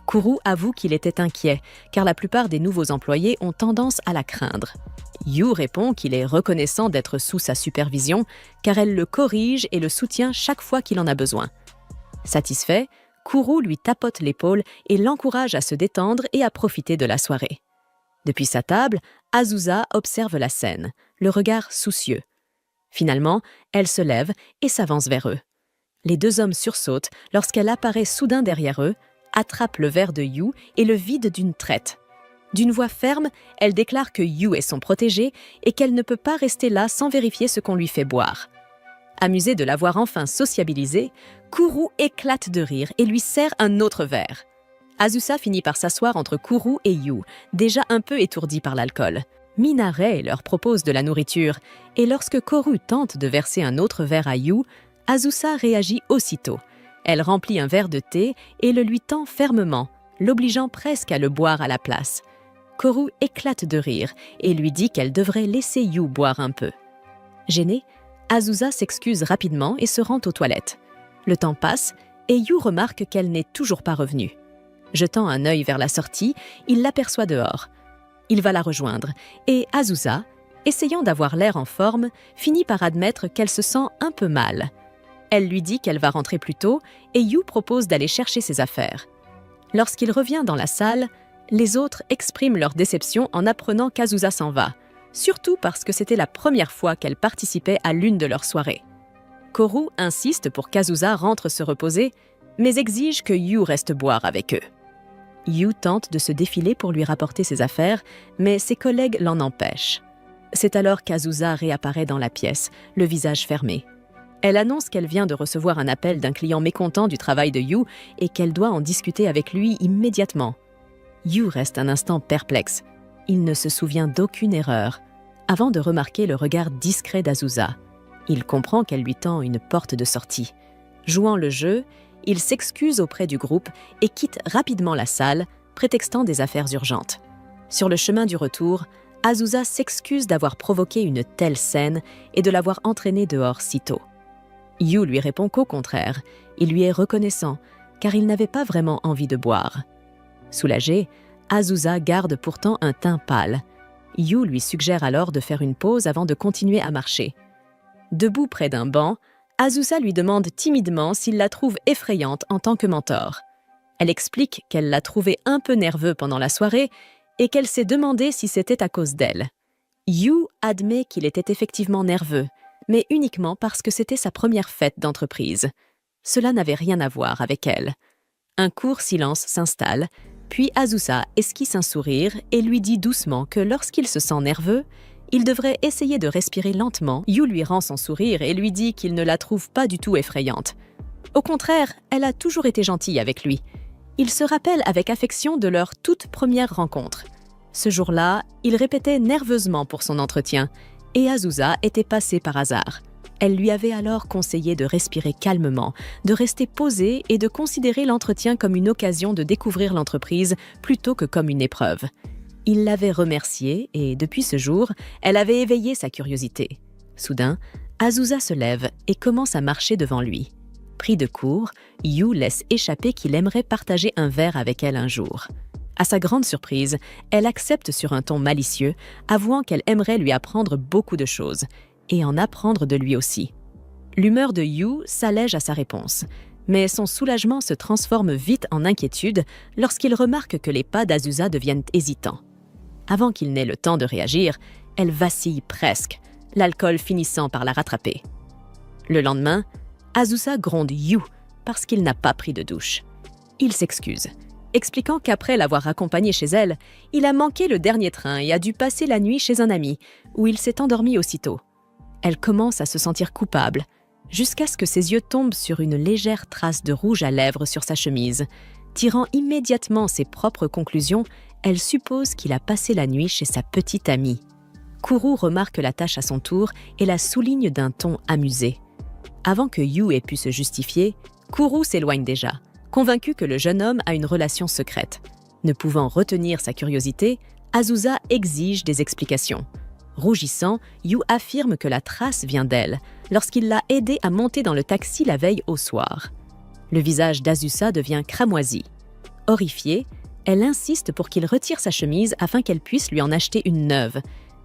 Kuru avoue qu'il était inquiet, car la plupart des nouveaux employés ont tendance à la craindre. Yu répond qu'il est reconnaissant d'être sous sa supervision, car elle le corrige et le soutient chaque fois qu'il en a besoin. Satisfait, Kuru lui tapote l'épaule et l'encourage à se détendre et à profiter de la soirée. Depuis sa table, Azusa observe la scène, le regard soucieux. Finalement, elle se lève et s'avance vers eux. Les deux hommes sursautent lorsqu'elle apparaît soudain derrière eux, attrape le verre de Yu et le vide d'une traite. D'une voix ferme, elle déclare que Yu est son protégé et qu'elle ne peut pas rester là sans vérifier ce qu'on lui fait boire. Amusée de l'avoir enfin sociabilisé, Kuru éclate de rire et lui sert un autre verre. Azusa finit par s'asseoir entre Kuru et Yu, déjà un peu étourdis par l'alcool. Minaret leur propose de la nourriture, et lorsque Kuru tente de verser un autre verre à Yu, Azusa réagit aussitôt. Elle remplit un verre de thé et le lui tend fermement, l'obligeant presque à le boire à la place. Kuru éclate de rire et lui dit qu'elle devrait laisser Yu boire un peu. Gênée, Azusa s'excuse rapidement et se rend aux toilettes. Le temps passe et Yu remarque qu'elle n'est toujours pas revenue. Jetant un œil vers la sortie, il l'aperçoit dehors. Il va la rejoindre et Azusa, essayant d'avoir l'air en forme, finit par admettre qu'elle se sent un peu mal. Elle lui dit qu'elle va rentrer plus tôt et Yu propose d'aller chercher ses affaires. Lorsqu'il revient dans la salle, les autres expriment leur déception en apprenant qu'Azusa s'en va, surtout parce que c'était la première fois qu'elle participait à l'une de leurs soirées. Kuru insiste pour qu'Azusa rentre se reposer, mais exige que Yu reste boire avec eux. Yu tente de se défiler pour lui rapporter ses affaires, mais ses collègues l'en empêchent. C'est alors qu'Azusa réapparaît dans la pièce, le visage fermé. Elle annonce qu'elle vient de recevoir un appel d'un client mécontent du travail de Yu et qu'elle doit en discuter avec lui immédiatement. Yu reste un instant perplexe. Il ne se souvient d'aucune erreur, avant de remarquer le regard discret d'Azusa. Il comprend qu'elle lui tend une porte de sortie. Jouant le jeu, il s'excuse auprès du groupe et quitte rapidement la salle, prétextant des affaires urgentes. Sur le chemin du retour, Azusa s'excuse d'avoir provoqué une telle scène et de l'avoir entraînée dehors si tôt. Yu lui répond qu'au contraire, il lui est reconnaissant, car il n'avait pas vraiment envie de boire. Soulagée, Azusa garde pourtant un teint pâle. Yu lui suggère alors de faire une pause avant de continuer à marcher. Debout près d'un banc, Azusa lui demande timidement s'il la trouve effrayante en tant que mentor. Elle explique qu'elle l'a trouvé un peu nerveux pendant la soirée et qu'elle s'est demandé si c'était à cause d'elle. Yu admet qu'il était effectivement nerveux, mais uniquement parce que c'était sa première fête d'entreprise. Cela n'avait rien à voir avec elle. Un court silence s'installe, puis Azusa esquisse un sourire et lui dit doucement que lorsqu'il se sent nerveux, il devrait essayer de respirer lentement. Yu lui rend son sourire et lui dit qu'il ne la trouve pas du tout effrayante. Au contraire, elle a toujours été gentille avec lui. Il se rappelle avec affection de leur toute première rencontre. Ce jour-là, il répétait nerveusement pour son entretien, et Azusa était passée par hasard. Elle lui avait alors conseillé de respirer calmement, de rester posée et de considérer l'entretien comme une occasion de découvrir l'entreprise plutôt que comme une épreuve. Il l'avait remerciée et, depuis ce jour, elle avait éveillé sa curiosité. Soudain, Azusa se lève et commence à marcher devant lui. Pris de court, Yu laisse échapper qu'il aimerait partager un verre avec elle un jour. À sa grande surprise, elle accepte sur un ton malicieux, avouant qu'elle aimerait lui apprendre beaucoup de choses, et en apprendre de lui aussi. L'humeur de Yu s'allège à sa réponse, mais son soulagement se transforme vite en inquiétude lorsqu'il remarque que les pas d'Azusa deviennent hésitants. Avant qu'il n'ait le temps de réagir, elle vacille presque, l'alcool finissant par la rattraper. Le lendemain, Azusa gronde Yu parce qu'il n'a pas pris de douche. Il s'excuse, expliquant qu'après l'avoir accompagné chez elle, il a manqué le dernier train et a dû passer la nuit chez un ami, où il s'est endormi aussitôt. Elle commence à se sentir coupable, jusqu'à ce que ses yeux tombent sur une légère trace de rouge à lèvres sur sa chemise. Tirant immédiatement ses propres conclusions, elle suppose qu'il a passé la nuit chez sa petite amie. Kuru remarque la tâche à son tour et la souligne d'un ton amusé. Avant que Yu ait pu se justifier, Kuru s'éloigne déjà, convaincu que le jeune homme a une relation secrète. Ne pouvant retenir sa curiosité, Azusa exige des explications. Rougissant, Yu affirme que la trace vient d'elle, lorsqu'il l'a aidée à monter dans le taxi la veille au soir. Le visage d'Azusa devient cramoisi. Horrifiée, elle insiste pour qu'il retire sa chemise afin qu'elle puisse lui en acheter une neuve.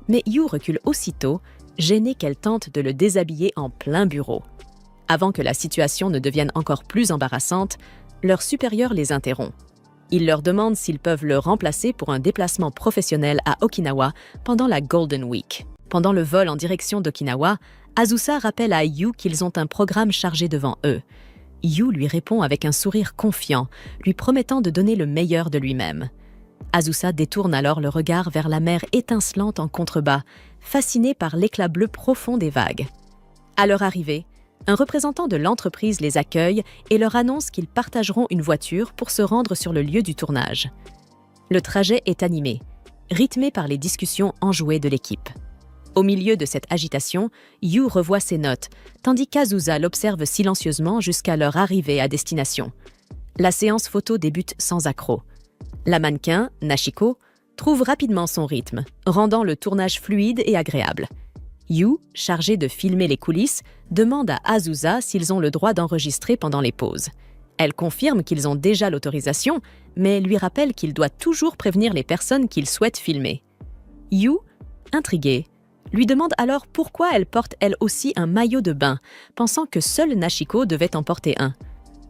Mais Yu recule aussitôt, gênée qu'elle tente de le déshabiller en plein bureau. Avant que la situation ne devienne encore plus embarrassante, leur supérieur les interrompt. Il leur demande s'ils peuvent le remplacer pour un déplacement professionnel à Okinawa pendant la Golden Week. Pendant le vol en direction d'Okinawa, Azusa rappelle à Yu qu'ils ont un programme chargé devant eux. Yu lui répond avec un sourire confiant, lui promettant de donner le meilleur de lui-même. Azusa détourne alors le regard vers la mer étincelante en contrebas, fascinée par l'éclat bleu profond des vagues. À leur arrivée, un représentant de l'entreprise les accueille et leur annonce qu'ils partageront une voiture pour se rendre sur le lieu du tournage. Le trajet est animé, rythmé par les discussions enjouées de l'équipe. Au milieu de cette agitation, Yu revoit ses notes, tandis qu'Azusa l'observe silencieusement jusqu'à leur arrivée à destination. La séance photo débute sans accroc. La mannequin, Nashiko, trouve rapidement son rythme, rendant le tournage fluide et agréable. Yu, chargé de filmer les coulisses, demande à Azusa s'ils ont le droit d'enregistrer pendant les pauses. Elle confirme qu'ils ont déjà l'autorisation, mais lui rappelle qu'il doit toujours prévenir les personnes qu'il souhaite filmer. Yu, intriguée, lui demande alors pourquoi elle porte elle aussi un maillot de bain, pensant que seule Nashiko devait en porter un.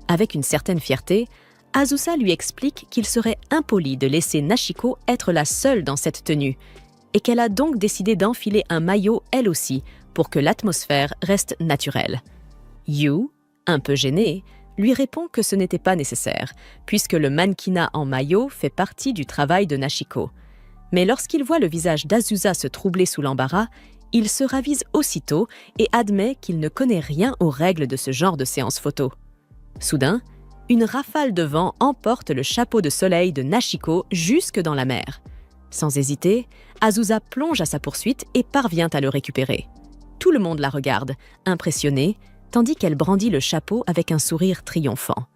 Avec une certaine fierté, Azusa lui explique qu'il serait impoli de laisser Nashiko être la seule dans cette tenue, et qu'elle a donc décidé d'enfiler un maillot elle aussi, pour que l'atmosphère reste naturelle. Yu, un peu gênée, lui répond que ce n'était pas nécessaire, puisque le mannequinat en maillot fait partie du travail de Nashiko. Mais lorsqu'il voit le visage d'Azusa se troubler sous l'embarras, il se ravise aussitôt et admet qu'il ne connaît rien aux règles de ce genre de séance photo. Soudain, une rafale de vent emporte le chapeau de soleil de Nashiko jusque dans la mer. Sans hésiter, Azusa plonge à sa poursuite et parvient à le récupérer. Tout le monde la regarde, impressionné, tandis qu'elle brandit le chapeau avec un sourire triomphant.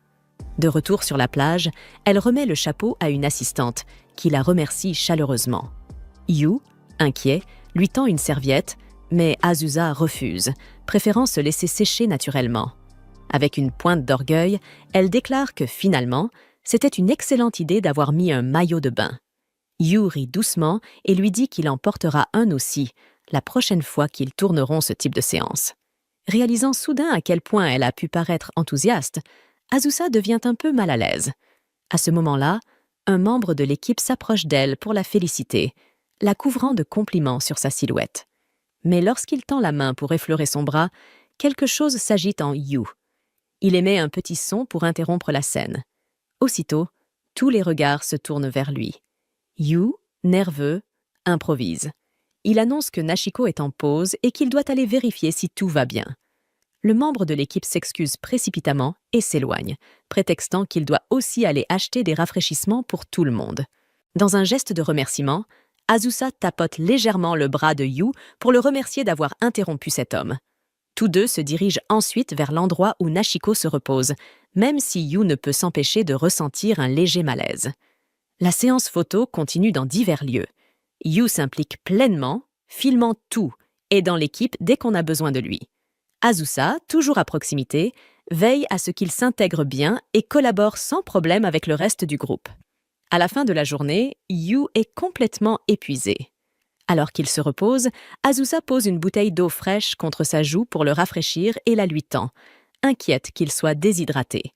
De retour sur la plage, elle remet le chapeau à une assistante, qui la remercie chaleureusement. Yu, inquiet, lui tend une serviette, mais Azusa refuse, préférant se laisser sécher naturellement. Avec une pointe d'orgueil, elle déclare que finalement, c'était une excellente idée d'avoir mis un maillot de bain. Yu rit doucement et lui dit qu'il en portera un aussi, la prochaine fois qu'ils tourneront ce type de séance. Réalisant soudain à quel point elle a pu paraître enthousiaste, Azusa devient un peu mal à l'aise. À ce moment-là, un membre de l'équipe s'approche d'elle pour la féliciter, la couvrant de compliments sur sa silhouette. Mais lorsqu'il tend la main pour effleurer son bras, quelque chose s'agite en Yu. Il émet un petit son pour interrompre la scène. Aussitôt, tous les regards se tournent vers lui. Yu, nerveux, improvise. Il annonce que Nashiko est en pause et qu'il doit aller vérifier si tout va bien. Le membre de l'équipe s'excuse précipitamment et s'éloigne, prétextant qu'il doit aussi aller acheter des rafraîchissements pour tout le monde. Dans un geste de remerciement, Azusa tapote légèrement le bras de Yu pour le remercier d'avoir interrompu cet homme. Tous deux se dirigent ensuite vers l'endroit où Nashiko se repose, même si Yu ne peut s'empêcher de ressentir un léger malaise. La séance photo continue dans divers lieux. Yu s'implique pleinement, filmant tout, aidant l'équipe dès qu'on a besoin de lui. Azusa, toujours à proximité, veille à ce qu'il s'intègre bien et collabore sans problème avec le reste du groupe. À la fin de la journée, Yu est complètement épuisé. Alors qu'il se repose, Azusa pose une bouteille d'eau fraîche contre sa joue pour le rafraîchir et la lui tend, inquiète qu'il soit déshydraté.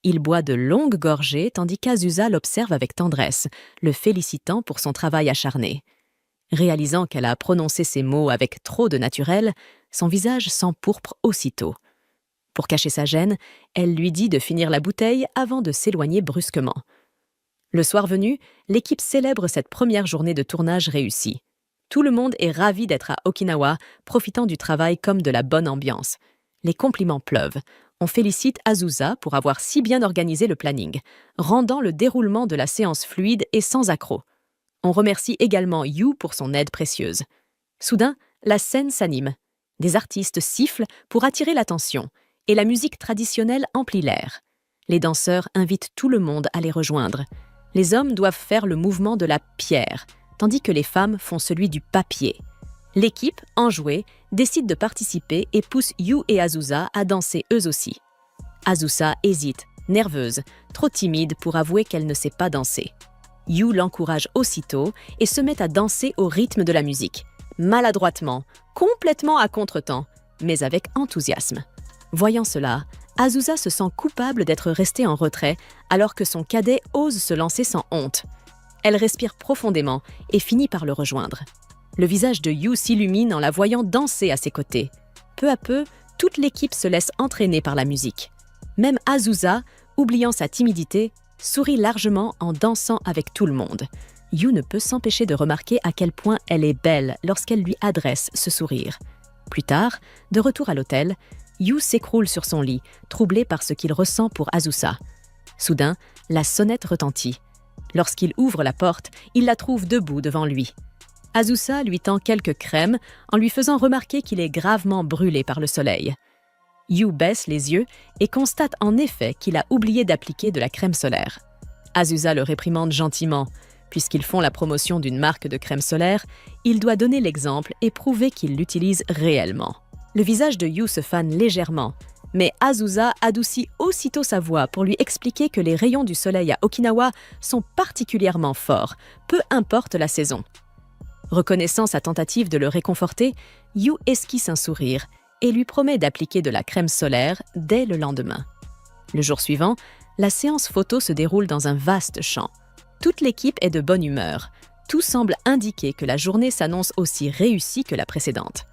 Il boit de longues gorgées tandis qu'Azusa l'observe avec tendresse, le félicitant pour son travail acharné. Réalisant qu'elle a prononcé ces mots avec trop de naturel, son visage s'empourpre aussitôt. Pour cacher sa gêne, elle lui dit de finir la bouteille avant de s'éloigner brusquement. Le soir venu, l'équipe célèbre cette première journée de tournage réussie. Tout le monde est ravi d'être à Okinawa, profitant du travail comme de la bonne ambiance. Les compliments pleuvent. On félicite Azusa pour avoir si bien organisé le planning, rendant le déroulement de la séance fluide et sans accroc. On remercie également Yu pour son aide précieuse. Soudain, la scène s'anime. Des artistes sifflent pour attirer l'attention, et la musique traditionnelle emplit l'air. Les danseurs invitent tout le monde à les rejoindre. Les hommes doivent faire le mouvement de la pierre, tandis que les femmes font celui du papier. L'équipe, enjouée, décide de participer et pousse Yu et Azusa à danser eux aussi. Azusa hésite, nerveuse, trop timide pour avouer qu'elle ne sait pas danser. Yu l'encourage aussitôt et se met à danser au rythme de la musique, maladroitement, complètement à contretemps, mais avec enthousiasme. Voyant cela, Azusa se sent coupable d'être restée en retrait alors que son cadet ose se lancer sans honte. Elle respire profondément et finit par le rejoindre. Le visage de Yu s'illumine en la voyant danser à ses côtés. Peu à peu, toute l'équipe se laisse entraîner par la musique. Même Azusa, oubliant sa timidité, sourit largement en dansant avec tout le monde. Yu ne peut s'empêcher de remarquer à quel point elle est belle lorsqu'elle lui adresse ce sourire. Plus tard, de retour à l'hôtel, Yu s'écroule sur son lit, troublé par ce qu'il ressent pour Azusa. Soudain, la sonnette retentit. Lorsqu'il ouvre la porte, il la trouve debout devant lui. Azusa lui tend quelques crèmes en lui faisant remarquer qu'il est gravement brûlé par le soleil. Yu baisse les yeux et constate en effet qu'il a oublié d'appliquer de la crème solaire. Azusa le réprimande gentiment. Puisqu'ils font la promotion d'une marque de crème solaire, il doit donner l'exemple et prouver qu'il l'utilise réellement. Le visage de Yu se fane légèrement, mais Azusa adoucit aussitôt sa voix pour lui expliquer que les rayons du soleil à Okinawa sont particulièrement forts, peu importe la saison. Reconnaissant sa tentative de le réconforter, Yu esquisse un sourire et lui promet d'appliquer de la crème solaire dès le lendemain. Le jour suivant, la séance photo se déroule dans un vaste champ. Toute l'équipe est de bonne humeur. Tout semble indiquer que la journée s'annonce aussi réussie que la précédente.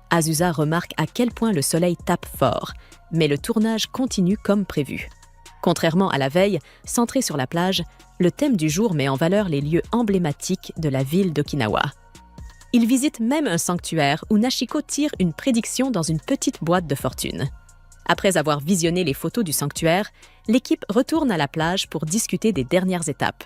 Azusa remarque à quel point le soleil tape fort, mais le tournage continue comme prévu. Contrairement à la veille, centré sur la plage, le thème du jour met en valeur les lieux emblématiques de la ville d'Okinawa. Il visite même un sanctuaire où Nashiko tire une prédiction dans une petite boîte de fortune. Après avoir visionné les photos du sanctuaire, l'équipe retourne à la plage pour discuter des dernières étapes.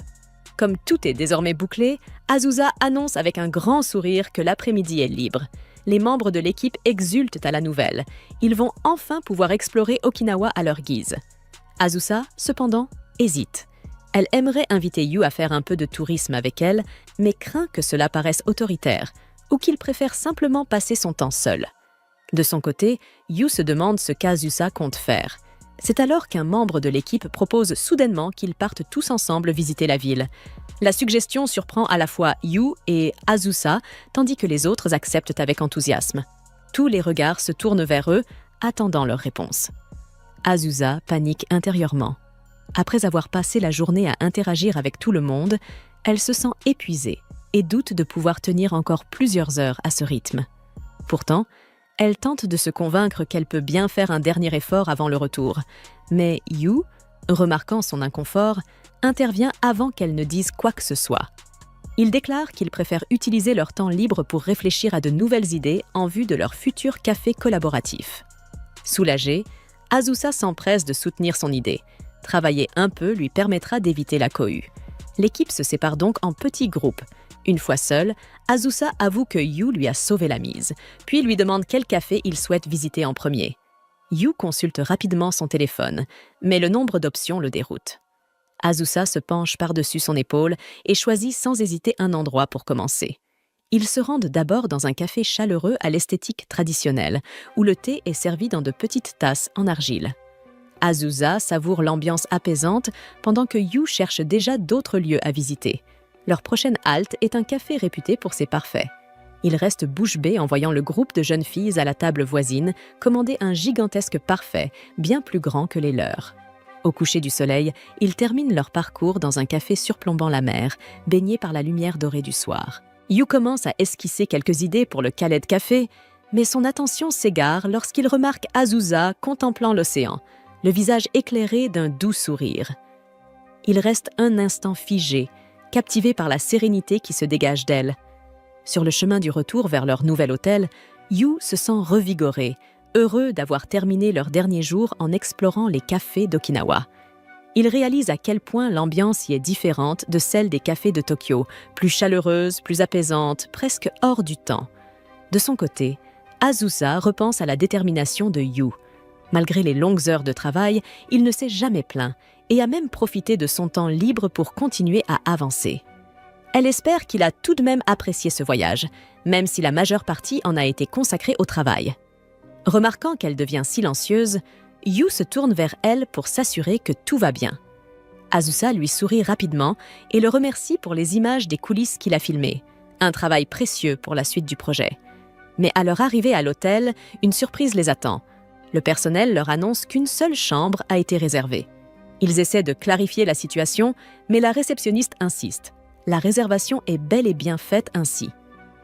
Comme tout est désormais bouclé, Azusa annonce avec un grand sourire que l'après-midi est libre. Les membres de l'équipe exultent à la nouvelle. Ils vont enfin pouvoir explorer Okinawa à leur guise. Azusa, cependant, hésite. Elle aimerait inviter Yu à faire un peu de tourisme avec elle, mais craint que cela paraisse autoritaire ou qu'il préfère simplement passer son temps seul. De son côté, Yu se demande ce qu'Azusa compte faire. C'est alors qu'un membre de l'équipe propose soudainement qu'ils partent tous ensemble visiter la ville. La suggestion surprend à la fois Yu et Azusa, tandis que les autres acceptent avec enthousiasme. Tous les regards se tournent vers eux, attendant leur réponse. Azusa panique intérieurement. Après avoir passé la journée à interagir avec tout le monde, elle se sent épuisée et doute de pouvoir tenir encore plusieurs heures à ce rythme. Pourtant, elle tente de se convaincre qu'elle peut bien faire un dernier effort avant le retour. Mais Yu, remarquant son inconfort, intervient avant qu'elle ne dise quoi que ce soit. Il déclare qu'ils préfèrent utiliser leur temps libre pour réfléchir à de nouvelles idées en vue de leur futur café collaboratif. Soulagée, Azusa s'empresse de soutenir son idée. Travailler un peu lui permettra d'éviter la cohue. L'équipe se sépare donc en petits groupes. Une fois seule, Azusa avoue que Yu lui a sauvé la mise, puis lui demande quel café il souhaite visiter en premier. Yu consulte rapidement son téléphone, mais le nombre d'options le déroute. Azusa se penche par-dessus son épaule et choisit sans hésiter un endroit pour commencer. Ils se rendent d'abord dans un café chaleureux à l'esthétique traditionnelle, où le thé est servi dans de petites tasses en argile. Azusa savoure l'ambiance apaisante pendant que Yu cherche déjà d'autres lieux à visiter. Leur prochaine halte est un café réputé pour ses parfaits. Il reste bouche bée en voyant le groupe de jeunes filles à la table voisine commander un gigantesque parfait, bien plus grand que les leurs. Au coucher du soleil, ils terminent leur parcours dans un café surplombant la mer, baigné par la lumière dorée du soir. Yu commence à esquisser quelques idées pour le Khaled Café, mais son attention s'égare lorsqu'il remarque Azusa contemplant l'océan, le visage éclairé d'un doux sourire. Il reste un instant figé, captivé par la sérénité qui se dégage d'elle. Sur le chemin du retour vers leur nouvel hôtel, Yu se sent revigoré, heureux d'avoir terminé leur dernier jour en explorant les cafés d'Okinawa. Il réalise à quel point l'ambiance y est différente de celle des cafés de Tokyo, plus chaleureuse, plus apaisante, presque hors du temps. De son côté, Azusa repense à la détermination de Yu. Malgré les longues heures de travail, il ne s'est jamais plaint et a même profité de son temps libre pour continuer à avancer. Elle espère qu'il a tout de même apprécié ce voyage, même si la majeure partie en a été consacrée au travail. Remarquant qu'elle devient silencieuse, Yu se tourne vers elle pour s'assurer que tout va bien. Azusa lui sourit rapidement et le remercie pour les images des coulisses qu'il a filmées, un travail précieux pour la suite du projet. Mais à leur arrivée à l'hôtel, une surprise les attend. Le personnel leur annonce qu'une seule chambre a été réservée. Ils essaient de clarifier la situation, mais la réceptionniste insiste. La réservation est bel et bien faite ainsi.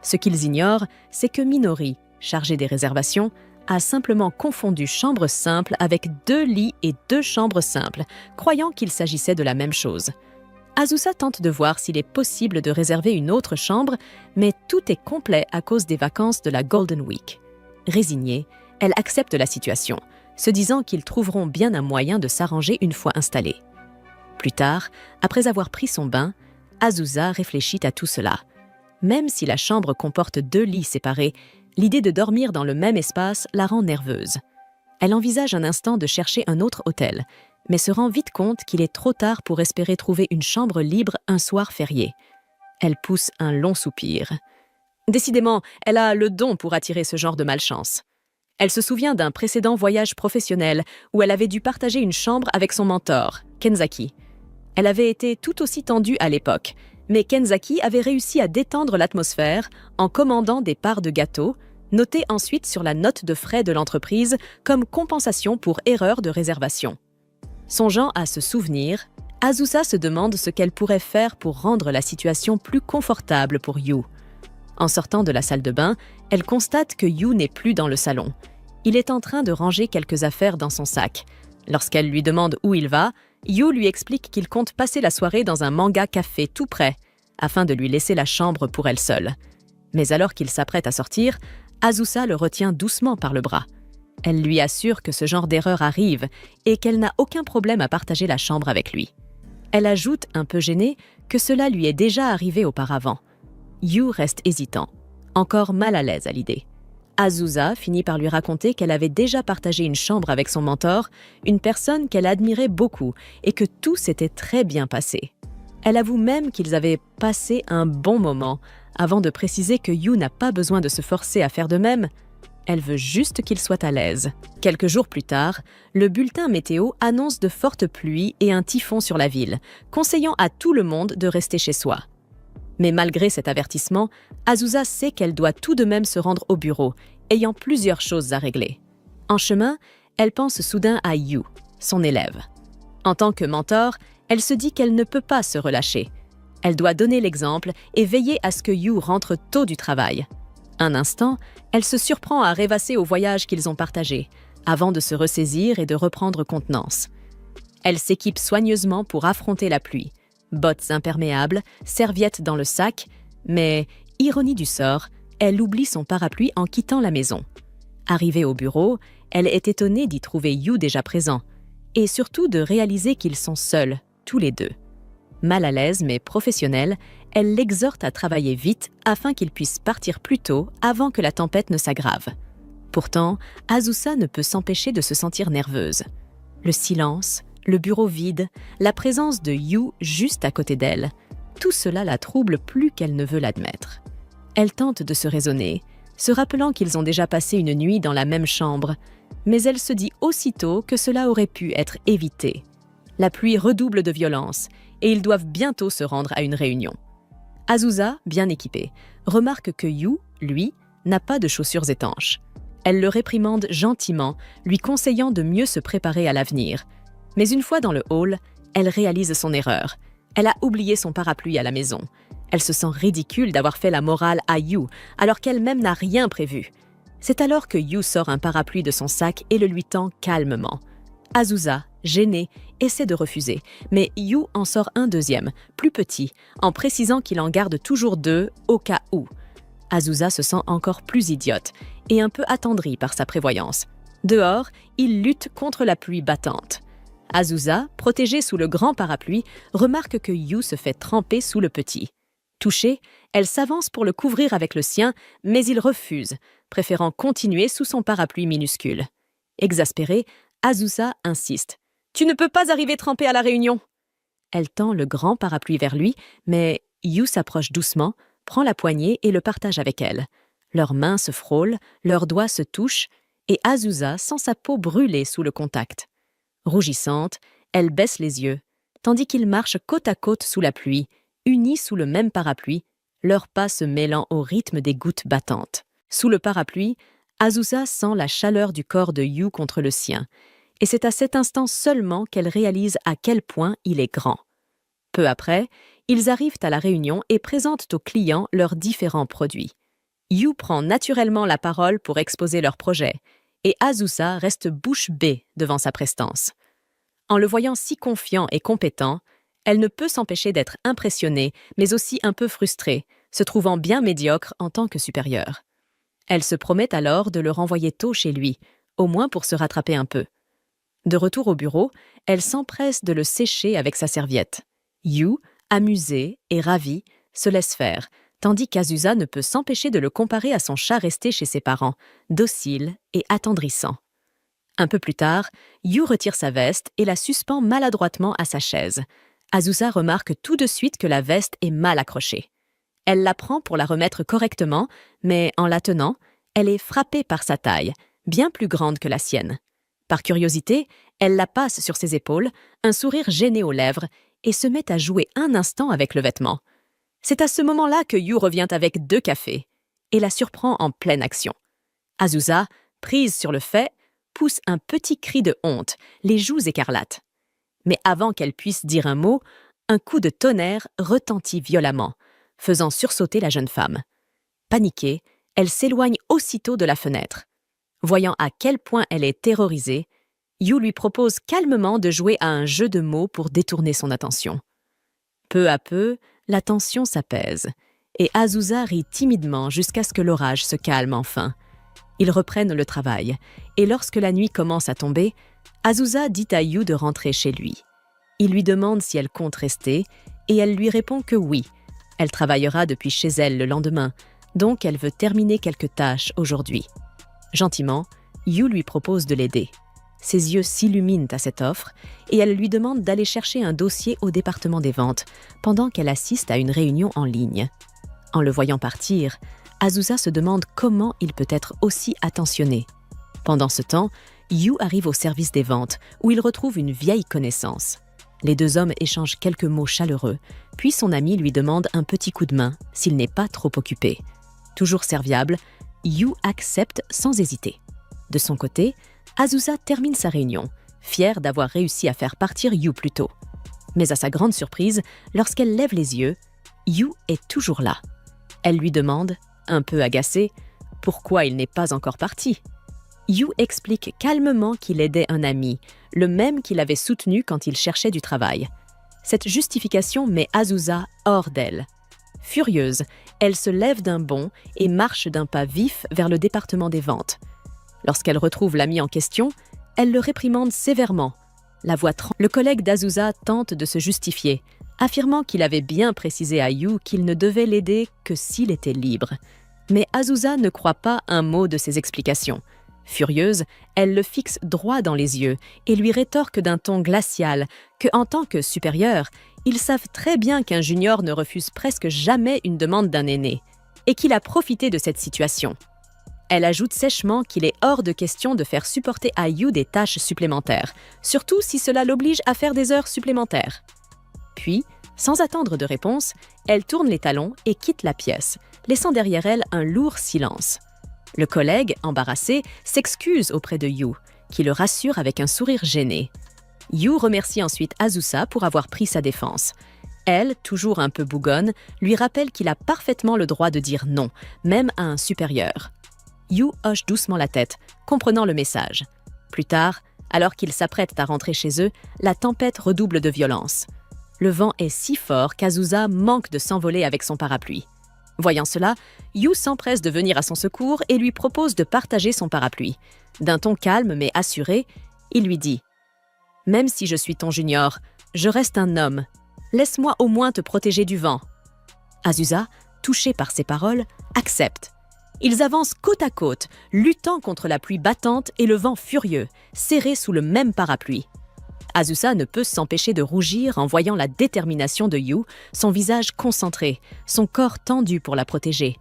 Ce qu'ils ignorent, c'est que Minori, chargée des réservations, a simplement confondu chambre simple avec 2 lits et 2 chambres simples, croyant qu'il s'agissait de la même chose. Azusa tente de voir s'il est possible de réserver une autre chambre, mais tout est complet à cause des vacances de la Golden Week. Résignée, elle accepte la situation, se disant qu'ils trouveront bien un moyen de s'arranger une fois installés. Plus tard, après avoir pris son bain, Azusa réfléchit à tout cela. Même si la chambre comporte 2 lits séparés, l'idée de dormir dans le même espace la rend nerveuse. Elle envisage un instant de chercher un autre hôtel, mais se rend vite compte qu'il est trop tard pour espérer trouver une chambre libre un soir férié. Elle pousse un long soupir. Décidément, elle a le don pour attirer ce genre de malchance. Elle se souvient d'un précédent voyage professionnel où elle avait dû partager une chambre avec son mentor, Kenzaki. Elle avait été tout aussi tendue à l'époque, mais Kenzaki avait réussi à détendre l'atmosphère en commandant des parts de gâteau, notées ensuite sur la note de frais de l'entreprise comme compensation pour erreur de réservation. Songeant à ce souvenir, Azusa se demande ce qu'elle pourrait faire pour rendre la situation plus confortable pour Yu. En sortant de la salle de bain, elle constate que Yu n'est plus dans le salon. Il est en train de ranger quelques affaires dans son sac. Lorsqu'elle lui demande où il va, Yu lui explique qu'il compte passer la soirée dans un manga café tout près, afin de lui laisser la chambre pour elle seule. Mais alors qu'il s'apprête à sortir, Azusa le retient doucement par le bras. Elle lui assure que ce genre d'erreur arrive et qu'elle n'a aucun problème à partager la chambre avec lui. Elle ajoute, un peu gênée, que cela lui est déjà arrivé auparavant. Yu reste hésitant, encore mal à l'aise à l'idée. Azusa finit par lui raconter qu'elle avait déjà partagé une chambre avec son mentor, une personne qu'elle admirait beaucoup et que tout s'était très bien passé. Elle avoue même qu'ils avaient passé un bon moment, avant de préciser que Yu n'a pas besoin de se forcer à faire de même. Elle veut juste qu'il soit à l'aise. Quelques jours plus tard, le bulletin météo annonce de fortes pluies et un typhon sur la ville, conseillant à tout le monde de rester chez soi. Mais malgré cet avertissement, Azusa sait qu'elle doit tout de même se rendre au bureau, ayant plusieurs choses à régler. En chemin, elle pense soudain à Yu, son élève. En tant que mentor, elle se dit qu'elle ne peut pas se relâcher. Elle doit donner l'exemple et veiller à ce que Yu rentre tôt du travail. Un instant, elle se surprend à rêvasser au voyage qu'ils ont partagé, avant de se ressaisir et de reprendre contenance. Elle s'équipe soigneusement pour affronter la pluie. Bottes imperméables, serviettes dans le sac, mais, ironie du sort, elle oublie son parapluie en quittant la maison. Arrivée au bureau, elle est étonnée d'y trouver Yu déjà présent, et surtout de réaliser qu'ils sont seuls, tous les deux. Mal à l'aise mais professionnelle, elle l'exhorte à travailler vite afin qu'il puisse partir plus tôt avant que la tempête ne s'aggrave. Pourtant, Azusa ne peut s'empêcher de se sentir nerveuse. Le silence, le bureau vide, la présence de Yu juste à côté d'elle, tout cela la trouble plus qu'elle ne veut l'admettre. Elle tente de se raisonner, se rappelant qu'ils ont déjà passé une nuit dans la même chambre, mais elle se dit aussitôt que cela aurait pu être évité. La pluie redouble de violence et ils doivent bientôt se rendre à une réunion. Azusa, bien équipée, remarque que Yu, lui, n'a pas de chaussures étanches. Elle le réprimande gentiment, lui conseillant de mieux se préparer à l'avenir. Mais une fois dans le hall, elle réalise son erreur. Elle a oublié son parapluie à la maison. Elle se sent ridicule d'avoir fait la morale à Yu, alors qu'elle-même n'a rien prévu. C'est alors que Yu sort un parapluie de son sac et le lui tend calmement. Azusa, gênée, essaie de refuser, mais Yu en sort un deuxième, plus petit, en précisant qu'il en garde toujours 2 au cas où. Azusa se sent encore plus idiote et un peu attendrie par sa prévoyance. Dehors, il lutte contre la pluie battante. Azusa, protégée sous le grand parapluie, remarque que Yu se fait tremper sous le petit. Touchée, elle s'avance pour le couvrir avec le sien, mais il refuse, préférant continuer sous son parapluie minuscule. Exaspérée, Azusa insiste. « Tu ne peux pas arriver trempée à la réunion !» Elle tend le grand parapluie vers lui, mais Yu s'approche doucement, prend la poignée et le partage avec elle. Leurs mains se frôlent, leurs doigts se touchent, et Azusa sent sa peau brûler sous le contact. Rougissante, elle baisse les yeux, tandis qu'ils marchent côte à côte sous la pluie, unis sous le même parapluie, leurs pas se mêlant au rythme des gouttes battantes. Sous le parapluie, Azusa sent la chaleur du corps de Yu contre le sien, et c'est à cet instant seulement qu'elle réalise à quel point il est grand. Peu après, ils arrivent à la réunion et présentent aux clients leurs différents produits. Yu prend naturellement la parole pour exposer leur projet, et Azusa reste bouche bée devant sa prestance. En le voyant si confiant et compétent, elle ne peut s'empêcher d'être impressionnée, mais aussi un peu frustrée, se trouvant bien médiocre en tant que supérieure. Elle se promet alors de le renvoyer tôt chez lui, au moins pour se rattraper un peu. De retour au bureau, elle s'empresse de le sécher avec sa serviette. Yu, amusé et ravi, se laisse faire, tandis qu'Azusa ne peut s'empêcher de le comparer à son chat resté chez ses parents, docile et attendrissant. Un peu plus tard, Yu retire sa veste et la suspend maladroitement à sa chaise. Azusa remarque tout de suite que la veste est mal accrochée. Elle la prend pour la remettre correctement, mais en la tenant, elle est frappée par sa taille, bien plus grande que la sienne. Par curiosité, elle la passe sur ses épaules, un sourire gêné aux lèvres, et se met à jouer un instant avec le vêtement. C'est à ce moment-là que Yu revient avec 2 cafés et la surprend en pleine action. Azusa, prise sur le fait, pousse un petit cri de honte, les joues écarlates. Mais avant qu'elle puisse dire un mot, un coup de tonnerre retentit violemment, faisant sursauter la jeune femme. Paniquée, elle s'éloigne aussitôt de la fenêtre. Voyant à quel point elle est terrorisée, Yu lui propose calmement de jouer à un jeu de mots pour détourner son attention. Peu à peu, la tension s'apaise, et Azusa rit timidement jusqu'à ce que l'orage se calme enfin. Ils reprennent le travail, et lorsque la nuit commence à tomber, Azusa dit à Yu de rentrer chez lui. Il lui demande si elle compte rester, et elle lui répond que oui. Elle travaillera depuis chez elle le lendemain, donc elle veut terminer quelques tâches aujourd'hui. Gentiment, Yu lui propose de l'aider. Ses yeux s'illuminent à cette offre, et elle lui demande d'aller chercher un dossier au département des ventes, pendant qu'elle assiste à une réunion en ligne. En le voyant partir, Azusa se demande comment il peut être aussi attentionné. Pendant ce temps, Yu arrive au service des ventes, où il retrouve une vieille connaissance. Les 2 hommes échangent quelques mots chaleureux, puis son ami lui demande un petit coup de main, s'il n'est pas trop occupé. Toujours serviable, Yu accepte sans hésiter. De son côté, Azusa termine sa réunion, fière d'avoir réussi à faire partir Yu plus tôt. Mais à sa grande surprise, lorsqu'elle lève les yeux, Yu est toujours là. Elle lui demande, un peu agacée, pourquoi il n'est pas encore parti. Yu explique calmement qu'il aidait un ami, le même qu'il avait soutenu quand il cherchait du travail. Cette justification met Azusa hors d'elle. Furieuse, elle se lève d'un bond et marche d'un pas vif vers le département des ventes. Lorsqu'elle retrouve l'ami en question, elle le réprimande sévèrement. La voix tremble. Le collègue d'Azusa tente de se justifier, affirmant qu'il avait bien précisé à Yu qu'il ne devait l'aider que s'il était libre. Mais Azusa ne croit pas un mot de ses explications. Furieuse, elle le fixe droit dans les yeux et lui rétorque d'un ton glacial que, en tant que supérieur, ils savent très bien qu'un junior ne refuse presque jamais une demande d'un aîné, et qu'il a profité de cette situation. Elle ajoute sèchement qu'il est hors de question de faire supporter à Yu des tâches supplémentaires, surtout si cela l'oblige à faire des heures supplémentaires. Puis, sans attendre de réponse, elle tourne les talons et quitte la pièce, laissant derrière elle un lourd silence. Le collègue, embarrassé, s'excuse auprès de Yu, qui le rassure avec un sourire gêné. Yu remercie ensuite Azusa pour avoir pris sa défense. Elle, toujours un peu bougonne, lui rappelle qu'il a parfaitement le droit de dire non, même à un supérieur. Yu hoche doucement la tête, comprenant le message. Plus tard, alors qu'ils s'apprêtent à rentrer chez eux, la tempête redouble de violence. Le vent est si fort qu'Azusa manque de s'envoler avec son parapluie. Voyant cela, Yu s'empresse de venir à son secours et lui propose de partager son parapluie. D'un ton calme mais assuré, il lui dit « Même si je suis ton junior, je reste un homme. Laisse-moi au moins te protéger du vent. » Azusa, touchée par ces paroles, accepte. Ils avancent côte à côte, luttant contre la pluie battante et le vent furieux, serrés sous le même parapluie. Azusa ne peut s'empêcher de rougir en voyant la détermination de Yu, son visage concentré, son corps tendu pour la protéger.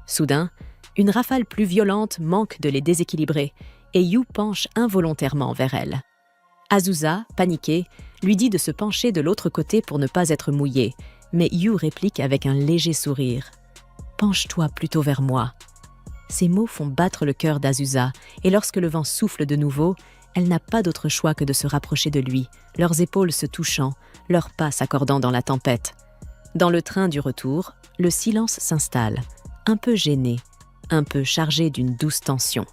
Soudain, une rafale plus violente manque de les déséquilibrer et Yu penche involontairement vers elle. Azusa, paniquée, lui dit de se pencher de l'autre côté pour ne pas être mouillée, mais Yu réplique avec un léger sourire. « Penche-toi plutôt vers moi. » Ces mots font battre le cœur d'Azusa et lorsque le vent souffle de nouveau, elle n'a pas d'autre choix que de se rapprocher de lui, leurs épaules se touchant, leurs pas s'accordant dans la tempête. Dans le train du retour, le silence s'installe, un peu gêné, un peu chargé d'une douce tension.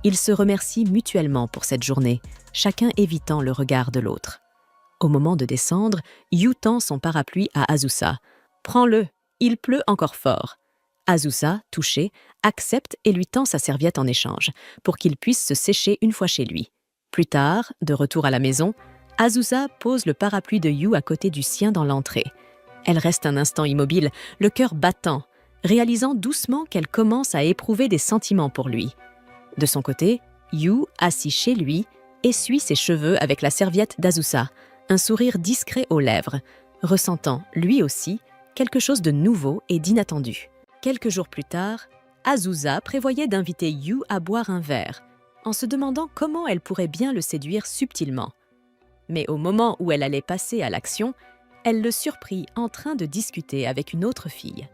Ils se remercient mutuellement pour cette journée, chacun évitant le regard de l'autre. Au moment de descendre, Yu tend son parapluie à Azusa. « Prends-le, il pleut encore fort. » Azusa, touchée, accepte et lui tend sa serviette en échange, pour qu'il puisse se sécher une fois chez lui. Plus tard, de retour à la maison, Azusa pose le parapluie de Yu à côté du sien dans l'entrée. Elle reste un instant immobile, le cœur battant, réalisant doucement qu'elle commence à éprouver des sentiments pour lui. De son côté, Yu, assis chez lui, essuie ses cheveux avec la serviette d'Azusa, un sourire discret aux lèvres, ressentant, lui aussi, quelque chose de nouveau et d'inattendu. Quelques jours plus tard, Azusa prévoyait d'inviter Yu à boire un verre, en se demandant comment elle pourrait bien le séduire subtilement. Mais au moment où elle allait passer à l'action, elle le surprit en train de discuter avec une autre fille.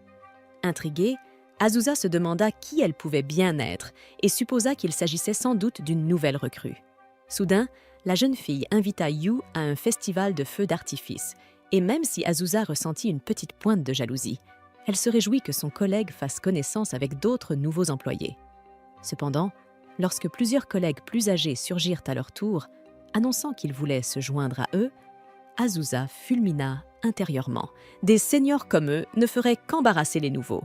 Intriguée, Azusa se demanda qui elle pouvait bien être et supposa qu'il s'agissait sans doute d'une nouvelle recrue. Soudain, la jeune fille invita Yu à un festival de feux d'artifice, et même si Azusa ressentit une petite pointe de jalousie, elle se réjouit que son collègue fasse connaissance avec d'autres nouveaux employés. Cependant, lorsque plusieurs collègues plus âgés surgirent à leur tour, annonçant qu'ils voulaient se joindre à eux, Azusa fulmina intérieurement. Des seniors comme eux ne feraient qu'embarrasser les nouveaux.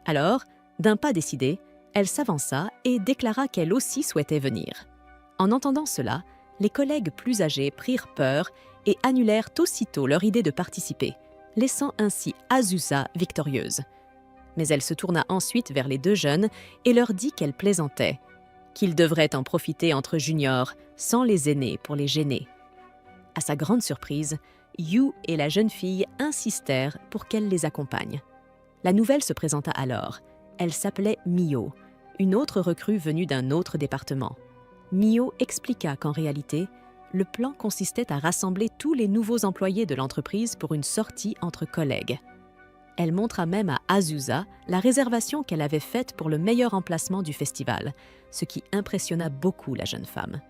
Alors, d'un pas décidé, elle s'avança et déclara qu'elle aussi souhaitait venir. En entendant cela, les collègues plus âgés prirent peur et annulèrent aussitôt leur idée de participer, laissant ainsi Azusa victorieuse. Mais elle se tourna ensuite vers les deux jeunes et leur dit qu'elle plaisantait, qu'ils devraient en profiter entre juniors, sans les aînés pour les gêner. À sa grande surprise, Yu et la jeune fille insistèrent pour qu'elle les accompagne. La nouvelle se présenta alors. Elle s'appelait Mio, une autre recrue venue d'un autre département. Mio expliqua qu'en réalité, le plan consistait à rassembler tous les nouveaux employés de l'entreprise pour une sortie entre collègues. Elle montra même à Azusa la réservation qu'elle avait faite pour le meilleur emplacement du festival, ce qui impressionna beaucoup la jeune femme.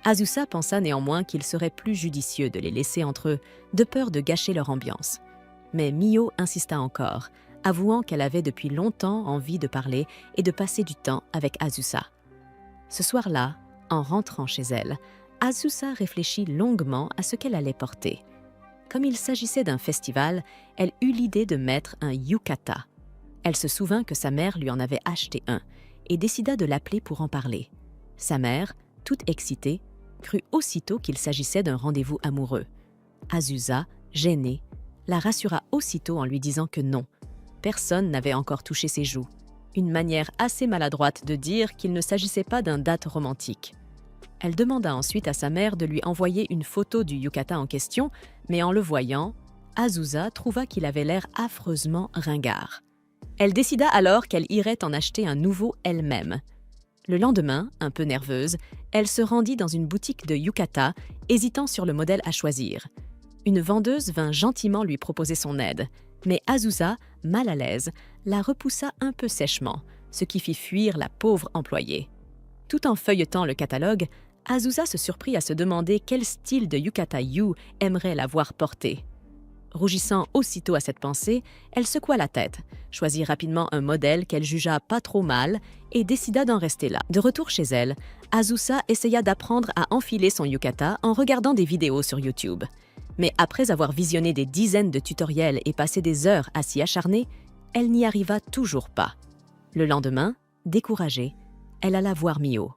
Azusa pensa néanmoins qu'il serait plus judicieux de les laisser entre eux, de peur de gâcher leur ambiance. Mais Mio insista encore, avouant qu'elle avait depuis longtemps envie de parler et de passer du temps avec Azusa. Ce soir-là, en rentrant chez elle, Azusa réfléchit longuement à ce qu'elle allait porter. Comme il s'agissait d'un festival, elle eut l'idée de mettre un yukata. Elle se souvint que sa mère lui en avait acheté un et décida de l'appeler pour en parler. Sa mère, toute excitée, crut aussitôt qu'il s'agissait d'un rendez-vous amoureux. Azusa, gênée, la rassura aussitôt en lui disant que non, personne n'avait encore touché ses joues, une manière assez maladroite de dire qu'il ne s'agissait pas d'un date romantique. Elle demanda ensuite à sa mère de lui envoyer une photo du yukata en question, mais en le voyant, Azusa trouva qu'il avait l'air affreusement ringard. Elle décida alors qu'elle irait en acheter un nouveau elle-même. Le lendemain, un peu nerveuse, elle se rendit dans une boutique de yukata, hésitant sur le modèle à choisir. Une vendeuse vint gentiment lui proposer son aide, mais Azusa, mal à l'aise, la repoussa un peu sèchement, ce qui fit fuir la pauvre employée. Tout en feuilletant le catalogue, Azusa se surprit à se demander quel style de yukata Yu aimerait la voir porter. Rougissant aussitôt à cette pensée, elle secoua la tête, choisit rapidement un modèle qu'elle jugea pas trop mal et décida d'en rester là. De retour chez elle, Azusa essaya d'apprendre à enfiler son yukata en regardant des vidéos sur YouTube. Mais après avoir visionné des dizaines de tutoriels et passé des heures à s'y acharner, elle n'y arriva toujours pas. Le lendemain, découragée, elle alla voir Mio.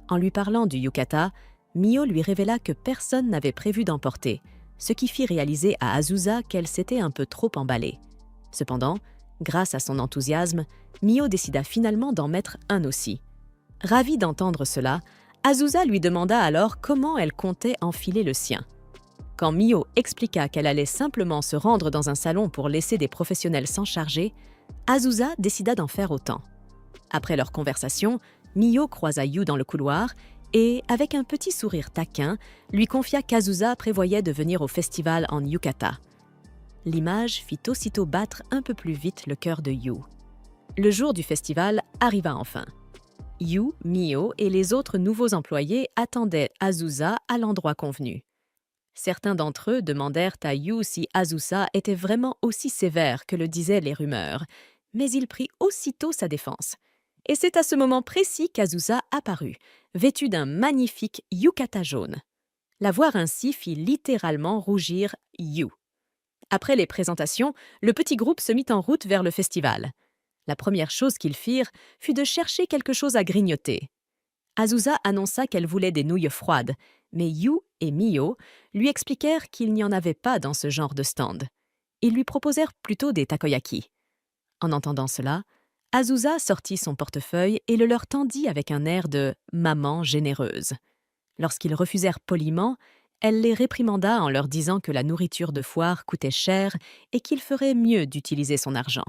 En lui parlant du yukata, Mio lui révéla que personne n'avait prévu d'en porter, ce qui fit réaliser à Azusa qu'elle s'était un peu trop emballée. Cependant, grâce à son enthousiasme, Mio décida finalement d'en mettre un aussi. Ravie d'entendre cela, Azusa lui demanda alors comment elle comptait enfiler le sien. Quand Mio expliqua qu'elle allait simplement se rendre dans un salon pour laisser des professionnels s'en charger, Azusa décida d'en faire autant. Après leur conversation, Mio croisa Yu dans le couloir et, avec un petit sourire taquin, lui confia qu'Azusa prévoyait de venir au festival en yukata. L'image fit aussitôt battre un peu plus vite le cœur de Yu. Le jour du festival arriva enfin. Yu, Mio et les autres nouveaux employés attendaient Azusa à l'endroit convenu. Certains d'entre eux demandèrent à Yu si Azusa était vraiment aussi sévère que le disaient les rumeurs, mais il prit aussitôt sa défense. Et c'est à ce moment précis qu'Azusa apparut, vêtue d'un magnifique yukata jaune. La voir ainsi fit littéralement rougir Yu. Après les présentations, le petit groupe se mit en route vers le festival. La première chose qu'ils firent fut de chercher quelque chose à grignoter. Azusa annonça qu'elle voulait des nouilles froides, mais Yu et Mio lui expliquèrent qu'il n'y en avait pas dans ce genre de stand. Ils lui proposèrent plutôt des takoyaki. En entendant cela, Azusa sortit son portefeuille et le leur tendit avec un air de « maman généreuse ». Lorsqu'ils refusèrent poliment, elle les réprimanda en leur disant que la nourriture de foire coûtait cher et qu'il ferait mieux d'utiliser son argent.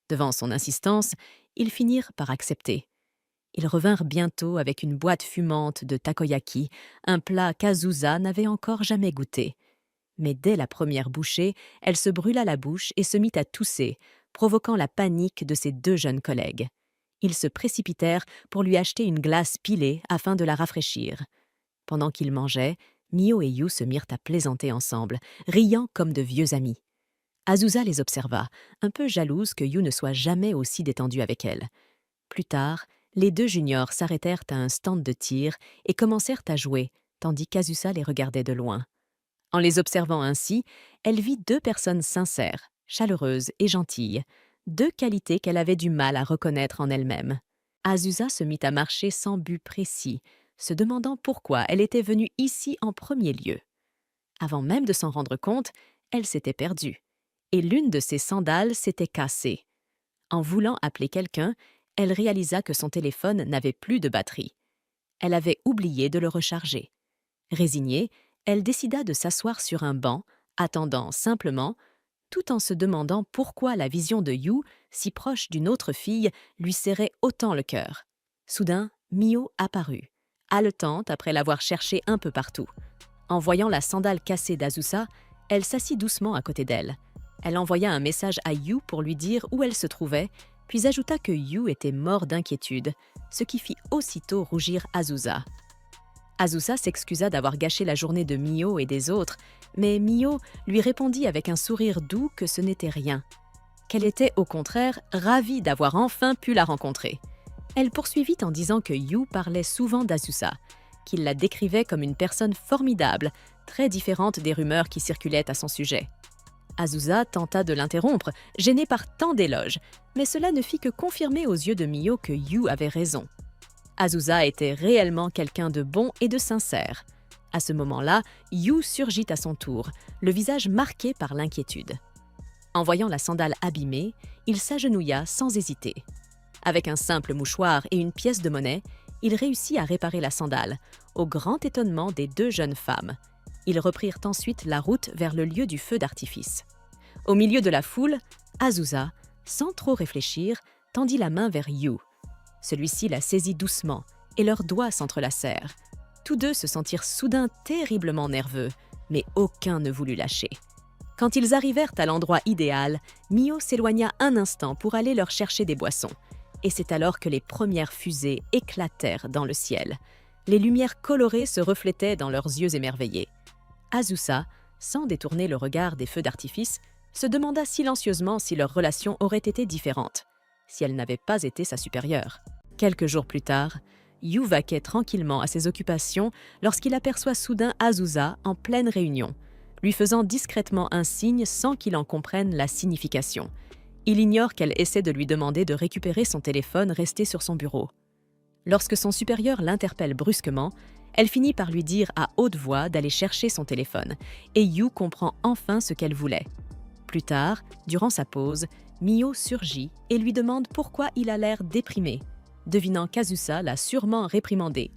Devant son insistance, ils finirent par accepter. Ils revinrent bientôt avec une boîte fumante de takoyaki, un plat qu'Azusa n'avait encore jamais goûté. Mais dès la première bouchée, elle se brûla la bouche et se mit à tousser, provoquant la panique de ses deux jeunes collègues. Ils se précipitèrent pour lui acheter une glace pilée afin de la rafraîchir. Pendant qu'ils mangeaient, Mio et Yu se mirent à plaisanter ensemble, riant comme de vieux amis. Azusa les observa, un peu jalouse que Yu ne soit jamais aussi détendu avec elle. Plus tard, les deux juniors s'arrêtèrent à un stand de tir et commencèrent à jouer, tandis qu'Azusa les regardait de loin. En les observant ainsi, elle vit deux personnes sincères, chaleureuses et gentilles, deux qualités qu'elle avait du mal à reconnaître en elle-même. Azusa se mit à marcher sans but précis, se demandant pourquoi elle était venue ici en premier lieu. Avant même de s'en rendre compte, elle s'était perdue, et l'une de ses sandales s'était cassée. En voulant appeler quelqu'un, elle réalisa que son téléphone n'avait plus de batterie. Elle avait oublié de le recharger. Résignée, elle décida de s'asseoir sur un banc, attendant simplement, tout en se demandant pourquoi la vision de Yu, si proche d'une autre fille, lui serrait autant le cœur. Soudain, Mio apparut, haletante après l'avoir cherchée un peu partout. En voyant la sandale cassée d'Azusa, elle s'assit doucement à côté d'elle. Elle envoya un message à Yu pour lui dire où elle se trouvait, puis ajouta que Yu était mort d'inquiétude, ce qui fit aussitôt rougir Azusa. Azusa s'excusa d'avoir gâché la journée de Mio et des autres, mais Mio lui répondit avec un sourire doux que ce n'était rien, qu'elle était au contraire ravie d'avoir enfin pu la rencontrer. Elle poursuivit en disant que Yu parlait souvent d'Azusa, qu'il la décrivait comme une personne formidable, très différente des rumeurs qui circulaient à son sujet. Azusa tenta de l'interrompre, gênée par tant d'éloges, mais cela ne fit que confirmer aux yeux de Mio que Yu avait raison. Azusa était réellement quelqu'un de bon et de sincère. À ce moment-là, Yu surgit à son tour, le visage marqué par l'inquiétude. En voyant la sandale abîmée, il s'agenouilla sans hésiter. Avec un simple mouchoir et une pièce de monnaie, il réussit à réparer la sandale, au grand étonnement des deux jeunes femmes. Ils reprirent ensuite la route vers le lieu du feu d'artifice. Au milieu de la foule, Azusa, sans trop réfléchir, tendit la main vers Yu. Celui-ci la saisit doucement et leurs doigts s'entrelacèrent. Tous deux se sentirent soudain terriblement nerveux, mais aucun ne voulut lâcher. Quand ils arrivèrent à l'endroit idéal, Mio s'éloigna un instant pour aller leur chercher des boissons. Et c'est alors que les premières fusées éclatèrent dans le ciel. Les lumières colorées se reflétaient dans leurs yeux émerveillés. Azusa, sans détourner le regard des feux d'artifice, se demanda silencieusement si leur relation aurait été différente, si elle n'avait pas été sa supérieure. Quelques jours plus tard, Yu vaquait tranquillement à ses occupations lorsqu'il aperçoit soudain Azusa en pleine réunion, lui faisant discrètement un signe sans qu'il en comprenne la signification. Il ignore qu'elle essaie de lui demander de récupérer son téléphone resté sur son bureau. Lorsque son supérieur l'interpelle brusquement, elle finit par lui dire à haute voix d'aller chercher son téléphone, et Yu comprend enfin ce qu'elle voulait. Plus tard, durant sa pause, Mio surgit et lui demande pourquoi il a l'air déprimé, devinant qu'Azusa l'a sûrement réprimandé.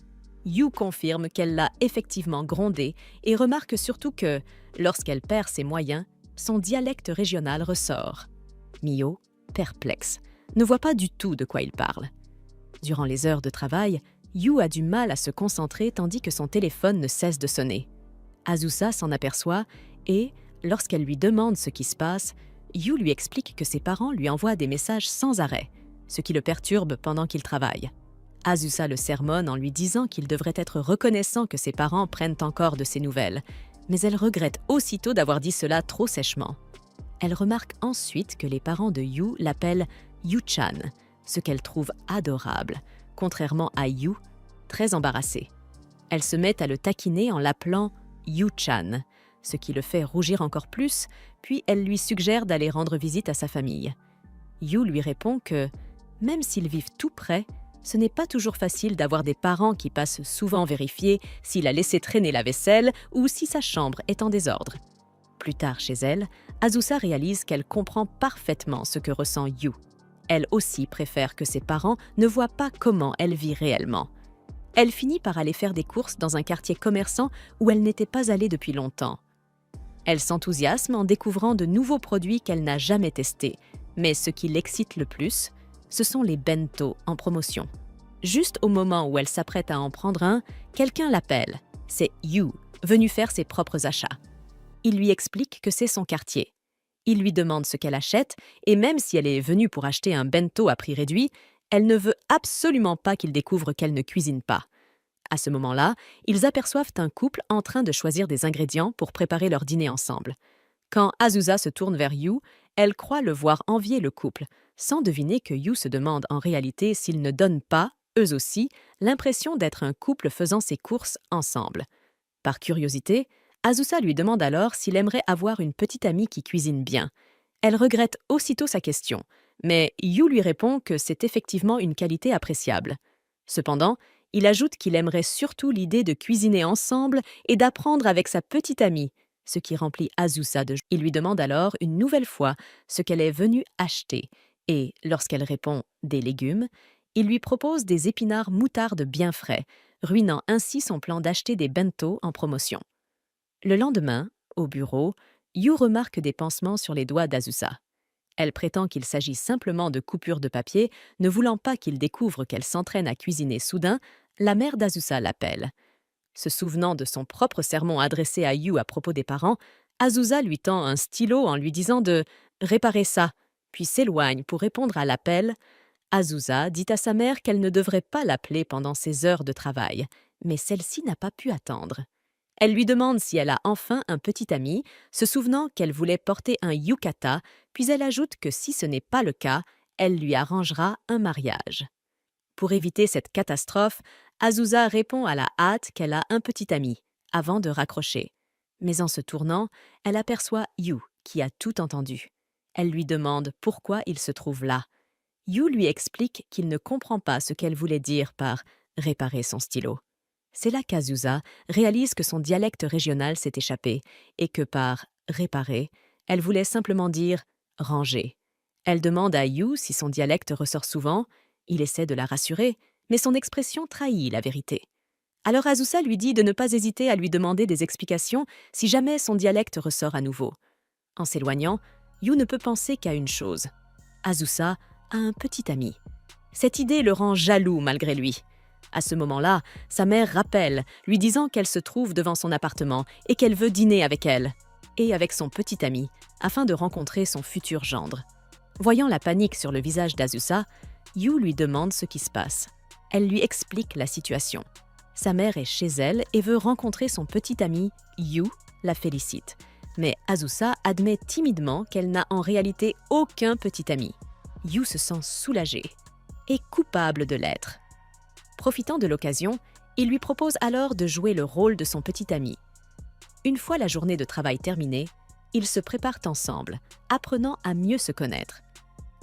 Yu confirme qu'elle l'a effectivement grondé et remarque surtout que, lorsqu'elle perd ses moyens, son dialecte régional ressort. Mio, perplexe, ne voit pas du tout de quoi il parle. Durant les heures de travail, Yu a du mal à se concentrer tandis que son téléphone ne cesse de sonner. Azusa s'en aperçoit et, lorsqu'elle lui demande ce qui se passe, Yu lui explique que ses parents lui envoient des messages sans arrêt, ce qui le perturbe pendant qu'il travaille. Azusa le sermonne en lui disant qu'il devrait être reconnaissant que ses parents prennent encore de ses nouvelles, mais elle regrette aussitôt d'avoir dit cela trop sèchement. Elle remarque ensuite que les parents de Yu l'appellent Yu-chan, ce qu'elle trouve adorable, contrairement à Yu, très embarrassée. Elle se met à le taquiner en l'appelant Yu-chan, ce qui le fait rougir encore plus, puis elle lui suggère d'aller rendre visite à sa famille. Yu lui répond que, même s'ils vivent tout près, ce n'est pas toujours facile d'avoir des parents qui passent souvent vérifier s'il a laissé traîner la vaisselle ou si sa chambre est en désordre. Plus tard chez elle, Azusa réalise qu'elle comprend parfaitement ce que ressent Yu. Elle aussi préfère que ses parents ne voient pas comment elle vit réellement. Elle finit par aller faire des courses dans un quartier commerçant où elle n'était pas allée depuis longtemps. Elle s'enthousiasme en découvrant de nouveaux produits qu'elle n'a jamais testés, mais ce qui l'excite le plus, ce sont les bento en promotion. Juste au moment où elle s'apprête à en prendre un, quelqu'un l'appelle. C'est Yu, venu faire ses propres achats. Il lui explique que c'est son quartier. Il lui demande ce qu'elle achète et même si elle est venue pour acheter un bento à prix réduit, elle ne veut absolument pas qu'il découvre qu'elle ne cuisine pas. À ce moment-là, ils aperçoivent un couple en train de choisir des ingrédients pour préparer leur dîner ensemble. Quand Azusa se tourne vers Yu, elle croit le voir envier le couple, sans deviner que Yu se demande en réalité s'ils ne donnent pas, eux aussi, l'impression d'être un couple faisant ses courses ensemble. Par curiosité, Azusa lui demande alors s'il aimerait avoir une petite amie qui cuisine bien. Elle regrette aussitôt sa question, mais Yu lui répond que c'est effectivement une qualité appréciable. Cependant, il ajoute qu'il aimerait surtout l'idée de cuisiner ensemble et d'apprendre avec sa petite amie, ce qui remplit Azusa de joie. Il lui demande alors une nouvelle fois ce qu'elle est venue acheter et, lorsqu'elle répond « des légumes », il lui propose des épinards moutarde bien frais, ruinant ainsi son plan d'acheter des bento en promotion. Le lendemain, au bureau, Yu remarque des pansements sur les doigts d'Azusa. Elle prétend qu'il s'agit simplement de coupures de papier, ne voulant pas qu'il découvre qu'elle s'entraîne à cuisiner soudain, la mère d'Azusa l'appelle. Se souvenant de son propre sermon adressé à Yu à propos des parents, Azusa lui tend un stylo en lui disant de « réparer ça », puis s'éloigne pour répondre à l'appel. Azusa dit à sa mère qu'elle ne devrait pas l'appeler pendant ses heures de travail, mais celle-ci n'a pas pu attendre. Elle lui demande si elle a enfin un petit ami, se souvenant qu'elle voulait porter un yukata, puis elle ajoute que si ce n'est pas le cas, elle lui arrangera un mariage. Pour éviter cette catastrophe, Azusa répond à la hâte qu'elle a un petit ami, avant de raccrocher. Mais en se tournant, elle aperçoit Yu, qui a tout entendu. Elle lui demande pourquoi il se trouve là. Yu lui explique qu'il ne comprend pas ce qu'elle voulait dire par « réparer son stylo ». C'est là qu'Azusa réalise que son dialecte régional s'est échappé et que par « réparer », elle voulait simplement dire « ranger ». Elle demande à Yu si son dialecte ressort souvent. Il essaie de la rassurer, mais son expression trahit la vérité. Alors Azusa lui dit de ne pas hésiter à lui demander des explications si jamais son dialecte ressort à nouveau. En s'éloignant, Yu ne peut penser qu'à une chose. Azusa a un petit ami. Cette idée le rend jaloux malgré lui. À ce moment-là, sa mère rappelle, lui disant qu'elle se trouve devant son appartement et qu'elle veut dîner avec elle, et avec son petit ami, afin de rencontrer son futur gendre. Voyant la panique sur le visage d'Azusa, Yu lui demande ce qui se passe. Elle lui explique la situation. Sa mère est chez elle et veut rencontrer son petit ami. Yu la félicite. Mais Azusa admet timidement qu'elle n'a en réalité aucun petit ami. Yu se sent soulagée et coupable de l'être. Profitant de l'occasion, il lui propose alors de jouer le rôle de son petit ami. Une fois la journée de travail terminée, ils se préparent ensemble, apprenant à mieux se connaître.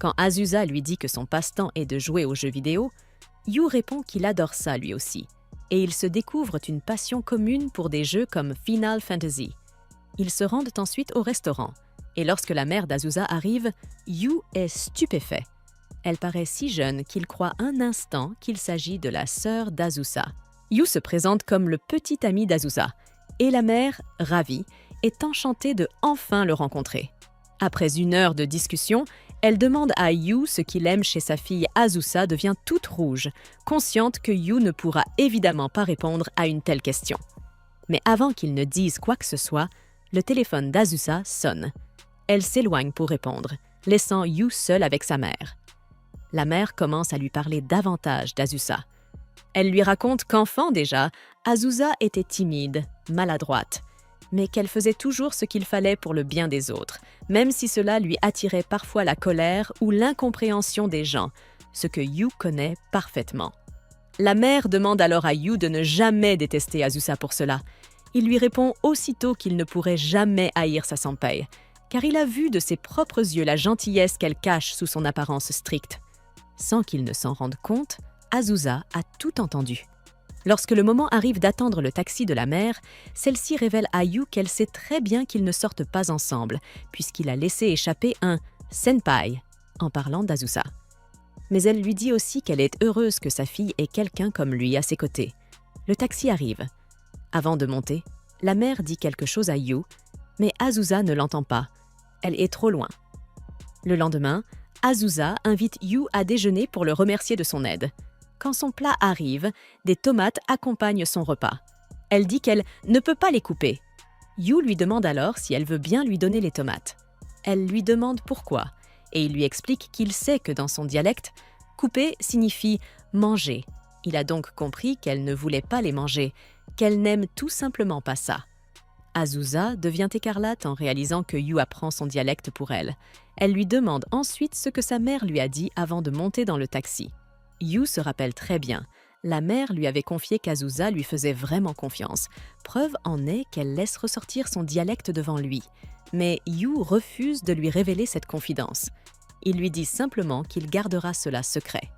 Quand Azusa lui dit que son passe-temps est de jouer aux jeux vidéo, Yu répond qu'il adore ça lui aussi, et ils se découvrent une passion commune pour des jeux comme Final Fantasy. Ils se rendent ensuite au restaurant, et lorsque la mère d'Azusa arrive, Yu est stupéfait. Elle paraît si jeune qu'il croit un instant qu'il s'agit de la sœur d'Azusa. Yu se présente comme le petit ami d'Azusa, et la mère, ravie, est enchantée de enfin le rencontrer. Après 1 heure de discussion, elle demande à Yu ce qu'il aime chez sa fille Azusa devient toute rouge, consciente que Yu ne pourra évidemment pas répondre à une telle question. Mais avant qu'il ne dise quoi que ce soit, le téléphone d'Azusa sonne. Elle s'éloigne pour répondre, laissant Yu seul avec sa mère. La mère commence à lui parler davantage d'Azusa. Elle lui raconte qu'enfant déjà, Azusa était timide, maladroite, mais qu'elle faisait toujours ce qu'il fallait pour le bien des autres, même si cela lui attirait parfois la colère ou l'incompréhension des gens, ce que Yu connaît parfaitement. La mère demande alors à Yu de ne jamais détester Azusa pour cela. Il lui répond aussitôt qu'il ne pourrait jamais haïr sa senpai, car il a vu de ses propres yeux la gentillesse qu'elle cache sous son apparence stricte. Sans qu'il ne s'en rende compte, Azusa a tout entendu. Lorsque le moment arrive d'attendre le taxi de la mère, celle-ci révèle à Yu qu'elle sait très bien qu'ils ne sortent pas ensemble, puisqu'il a laissé échapper un « senpai » en parlant d'Azusa. Mais elle lui dit aussi qu'elle est heureuse que sa fille ait quelqu'un comme lui à ses côtés. Le taxi arrive. Avant de monter, la mère dit quelque chose à Yu, mais Azusa ne l'entend pas. Elle est trop loin. Le lendemain, Azusa invite Yu à déjeuner pour le remercier de son aide. Quand son plat arrive, des tomates accompagnent son repas. Elle dit qu'elle ne peut pas les couper. Yu lui demande alors si elle veut bien lui donner les tomates. Elle lui demande pourquoi, et il lui explique qu'il sait que dans son dialecte, couper signifie manger. Il a donc compris qu'elle ne voulait pas les manger, qu'elle n'aime tout simplement pas ça. Azusa devient écarlate en réalisant que Yu apprend son dialecte pour elle. Elle lui demande ensuite ce que sa mère lui a dit avant de monter dans le taxi. Yu se rappelle très bien. La mère lui avait confié qu'Azusa lui faisait vraiment confiance. Preuve en est qu'elle laisse ressortir son dialecte devant lui. Mais Yu refuse de lui révéler cette confidence. Il lui dit simplement qu'il gardera cela secret.